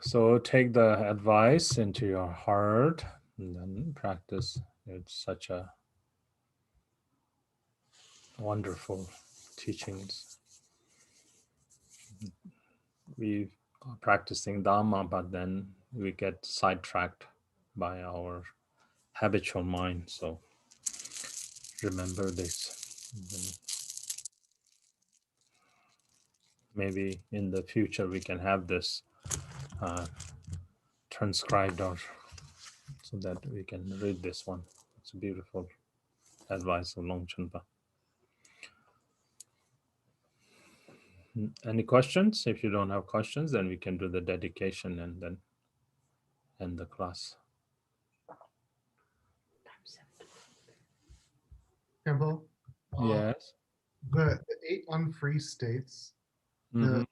So take the advice into your heart and then practice. It's such a wonderful teachings. We are practicing Dhamma, but then we get sidetracked by our habitual mind. So remember this. Maybe in the future we can have this transcribed or so that we can read this one. It's a beautiful advice of Longchen Pa. Any questions? If you don't have questions, then we can do the dedication and then end the class. Campbell, Yes. the 8 unfree states, Mm-hmm.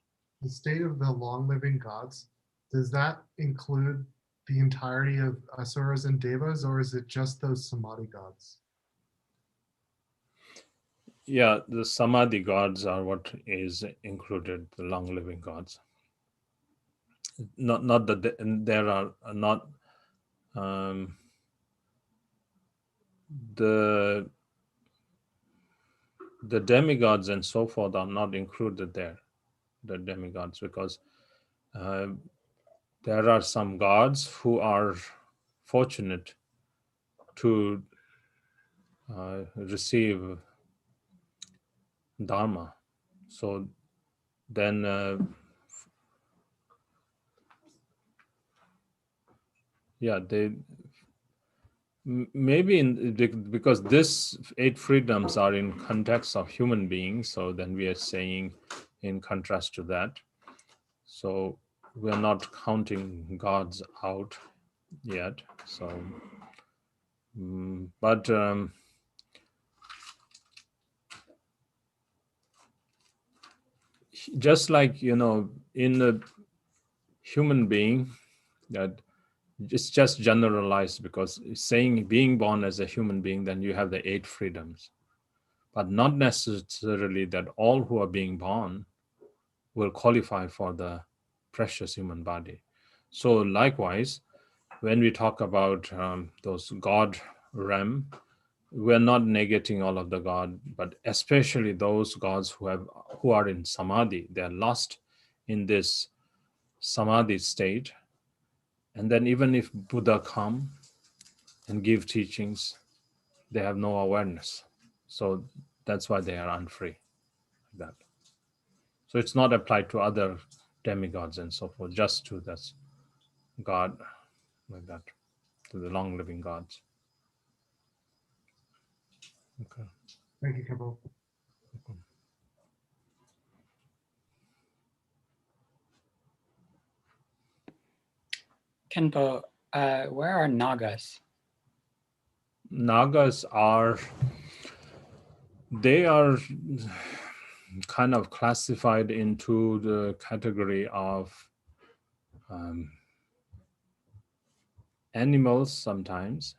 the state of the long living gods, does that include the entirety of asuras and devas, or is it just those samadhi gods? Yeah, the samadhi gods are what is included, the long living gods. Not that there are not the demigods and so forth are not included there, the demigods, because uh, there are some gods who are fortunate to receive dharma. So then yeah, they maybe because this 8 freedoms are in context of human beings, so then we are saying in contrast to that, so we are not counting gods out yet. So but just like, in a human being, that it's just generalized, because saying being born as a human being, then you have the 8 freedoms, but not necessarily that all who are being born will qualify for the precious human body. So likewise, when we talk about those God realm, we're not negating all of the God, but especially those gods who are in samadhi. They're lost in this samadhi state, and then even if Buddha come and give teachings, they have no awareness. So that's why they are unfree, like that. So it's not applied to other demigods and so forth, just to this God, like that, to the long living gods. Okay. Thank you, Campbell. Kenpo, where are Nagas? Nagas they are kind of classified into the category of animals sometimes,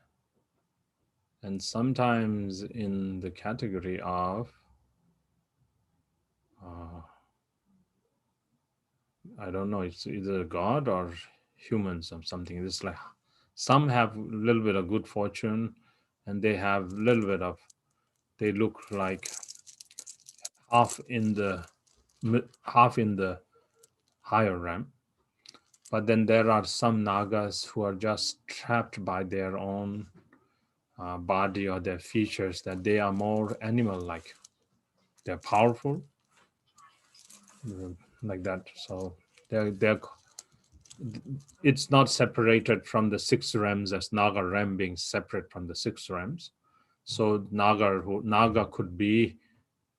and sometimes in the category of I don't know, it's either God or humans or something. It's like some have a little bit of good fortune, and they have a little bit of, they look like half in the higher realm. But then there are some Nagas who are just trapped by their own body or their features, that they are more animal-like. They're powerful, like that. So they're it's not separated from the 6 realms as Naga realm being separate from the 6 realms. So Naga could be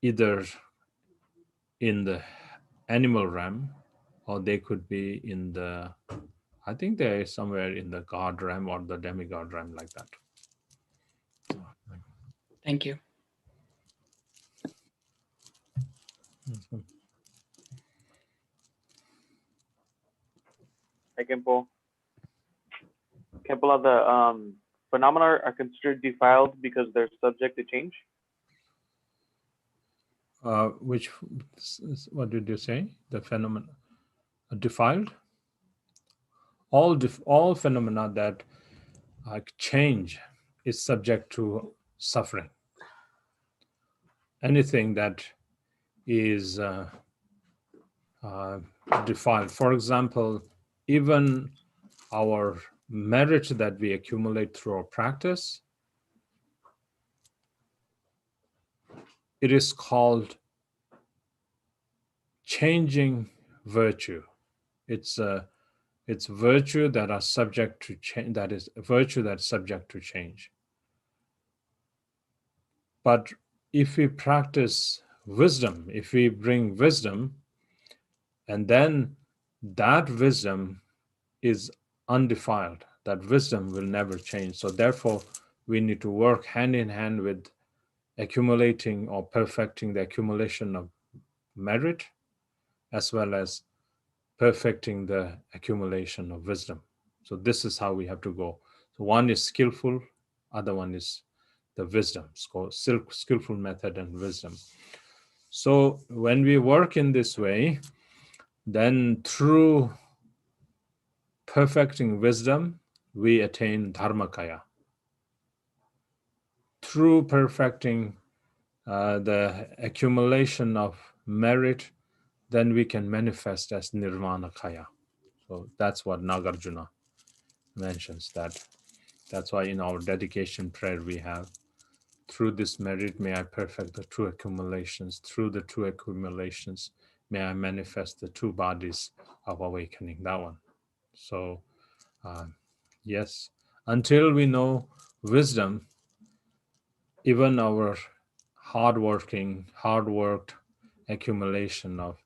either in the animal realm, or they could be in the, I think they're somewhere in the god realm or the demigod realm, like that. Thank you. Hey, Kempo. Kempo, the phenomena are considered defiled because they're subject to change. Which, what did you say? The phenomena defiled? All phenomena that change is subject to suffering. Anything that is defiled, for example, even our merit that we accumulate through our practice, it is called changing virtue. It's virtue that are subject to change. That is virtue that's subject to change. But if we practice wisdom, if we bring wisdom, and then that wisdom is undefiled, that wisdom will never change. So therefore, we need to work hand in hand with accumulating or perfecting the accumulation of merit, as well as perfecting the accumulation of wisdom. So this is how we have to go. So one is skillful, other one is the wisdom. It's called skillful method and wisdom. So when we work in this way, then through perfecting wisdom, we attain dharmakaya. Through perfecting the accumulation of merit, then we can manifest as nirvana-kaya. So that's what Nagarjuna mentions. That's why in our dedication prayer we have, through this merit may I perfect the true accumulations. Through the true accumulations may I manifest the two bodies of awakening. That one. So yes, until we know wisdom, even our hard-worked accumulation of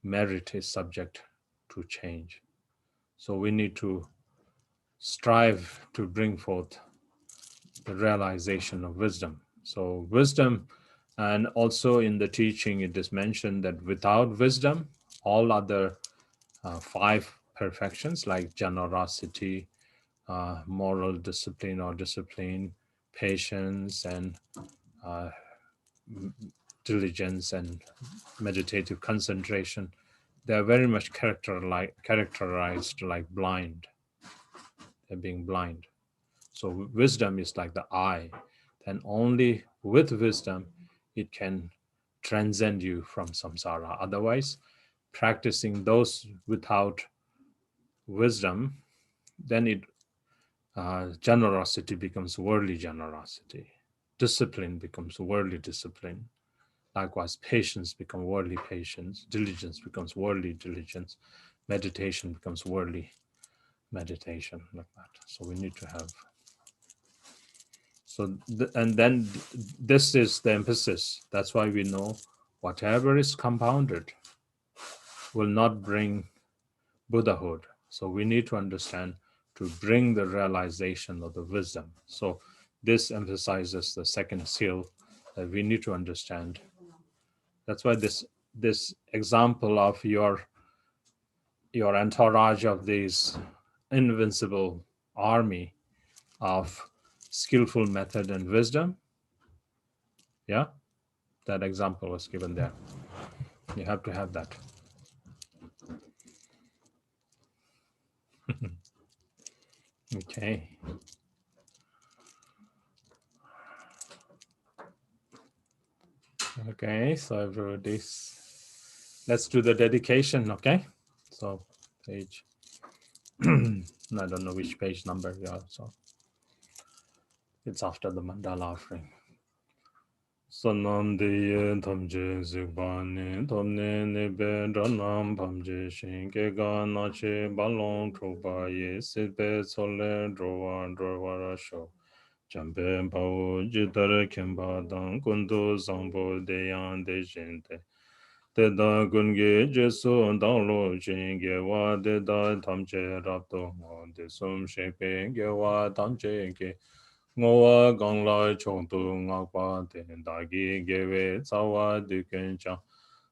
merit is subject to change. So we need to strive to bring forth the realization of wisdom. So wisdom, and also in the teaching it is mentioned that without wisdom, all other 5 perfections like generosity, moral discipline, patience, and diligence and meditative concentration, they are very much characterized like blind. They're being blind. So wisdom is like the eye. Then only with wisdom it can transcend you from samsara. Otherwise, practicing those without wisdom, then generosity becomes worldly generosity. Discipline becomes worldly discipline. Likewise, patience becomes worldly patience. Diligence becomes worldly diligence. Meditation becomes worldly meditation, like that. So we need to have. So, and then this is the emphasis. That's why we know whatever is compounded will not bring Buddhahood. So we need to understand to bring the realization of the wisdom. So this emphasizes the second skill that we need to understand. That's why this example of your entourage of this invincible army of skillful method and wisdom, yeah, that example was given there. You have to have that. Okay. Okay, so everybody's, let's do the dedication, okay? So page, I don't know which page number we are, so it's after the mandala offering. Sonam de tamje zikbani tomne nebe ranam pamje shinke gana che balon trupa ye sipe sole drowa rasho jambe pao jitare kemba dan kundu sambo de yang de jente te da gunge jesu dan lo jenge wa de da tamje rapto de sum shepe ge wa tamje ge ngōwa gānglā chōngtū ngākpa tēn dāgi gēwē tsāwā dūkēn chāng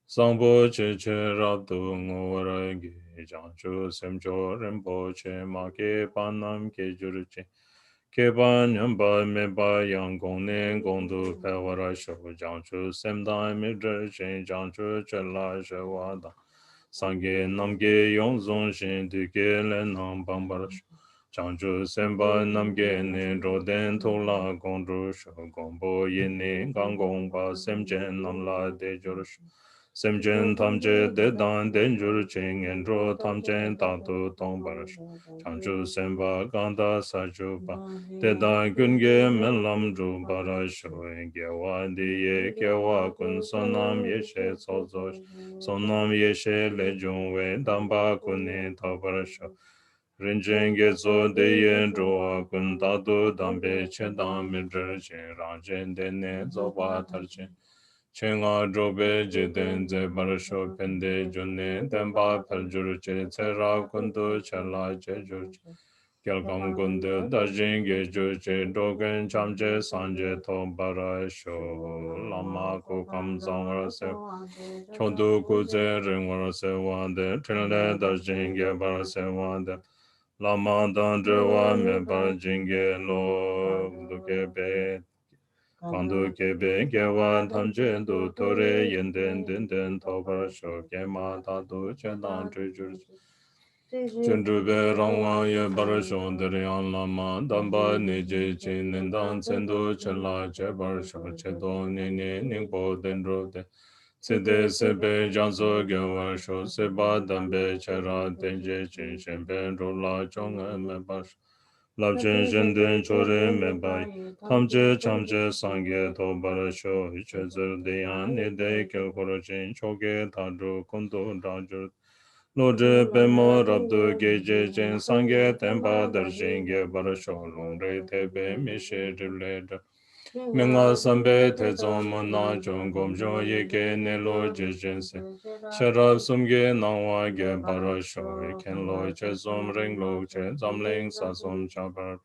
sāmbō chē chē rābdū ngōwa rā gē chāng chū sēm chō rīmbō chē mā kē pānām kē chūrū chē kē pā nyambā mē pā yāng gōng nē gōng dū pē wā rā shō chāng chū sēm dā mē drā chē chāng chū chē lā shē wā dā sāng kē nām kē yōng zōng shē dū kē lē nām bāng bā rā shō Chanchu Semba Namge Ne Roden Tola Gondru Sho Gombo Yene Gangong Ba Semjen Namla De Jorush Semjen Tamje De Dan Denjur Ching and Ro Tamjen Tatu Tongbarash Chanchu Semba Ganda Saju Ba De Dan Gunge Melam Ju Barasho Gewa De Ye Gewa Kun Sonam Yeshe Sozosh Sonam Yeshe Lejung We Damba Kune Tabarasho Rinjenge zo de yen zhuwa kun dadu dambe chen dang min zhe chen rang chen den ne zo ba tar chen. Chen nga zhobe je den ze bar sho pen de jun ne den ba pel jur che ce ra kun du che la che jur che. Kelkam Kunde Dajinge Juche Dogen Chamje Sanje Tombara Sho Lama Kukam Zangwara Se Chodu Kuze Ringwara Se Wande Trinle Dajinge Bara Se Wande Lama Dandre Wa Me Bara Jinge Lo Duke Be Kandu Kebe Gewa Tamje Du Tore Yenden Den Den Tobara Sho Gema Tadu Chedan Trejur Chendrube Rangwa Ye Barasho Derian Lama Damba Nije Chin Nindan Sendo Chela Che Barasho Chedo Nini Ningpo Dendro De Sede Sebe Janso Gewa Sho Seba Dambe Chera Tenje Chin Shenpen Rola Chong Me Bash Labchen Shenden Chore Me Bai Tamche Chamche Sangye To Barasho Ichezer Deyan Nide Kel Korochin Choge Tadro Kondo Rajur Loje Bemo Rabdu Geje Jen Sangye Tempa Darshinge Barasho Longre Tebe Mishe Rileda Menga Sambe Tezon Mona Jong Gomjo Yeke Nelo Jejen Se Sharab Sumge Nangwa Ge Barasho Ken Lo Che Som Ring Lo Che Zamling Sasom Chabar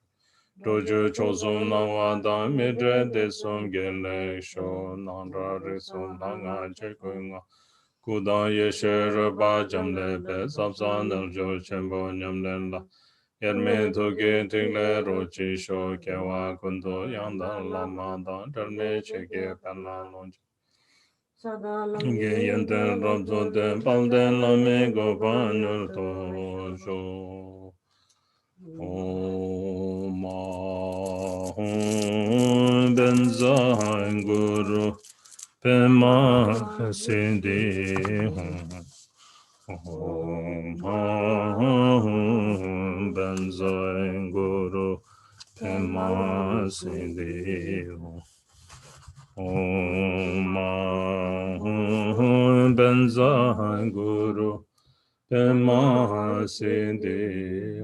Rojo Chosum Nangwa Dan Midre De Som Gele Sho Nandra Risum Langa Che Kunga Kudan Yeshe Reba Jamle Be Sapsan Eljo Chembo Nyamlen La Yerme Toge Tigle Rochi Sho Kewa Kundo Yanda Lama Dan Terme Cheke Pela Lonj Ge Yenten Rabzo Den Palden Lame Gopanur To Sho Om Ahum Benzahan Guru Pema Sindi Om Ahum Benzahan Guru Pema Sindi Om Ahum Benzahan Guru Pema Sindi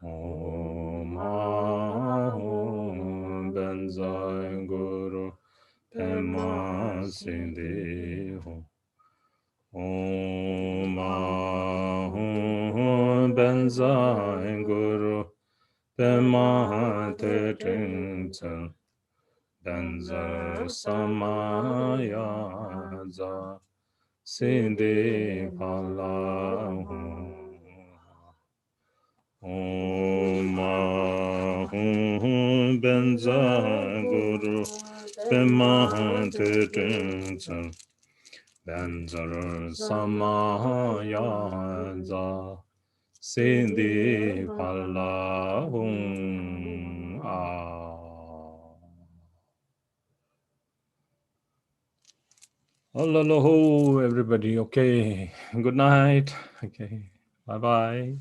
Om Ahum Benzahan Guru Pema Sindi Om Ahum Benzahan Guru Pema Te Trinchen Benzer Samaya Za Sindi Palahu Om Ahum Benzahan Guru Pema Te Trinchen Benzer Samaya Za Sindi Palahu Hello, everybody. Okay. Good night. Okay. Bye bye.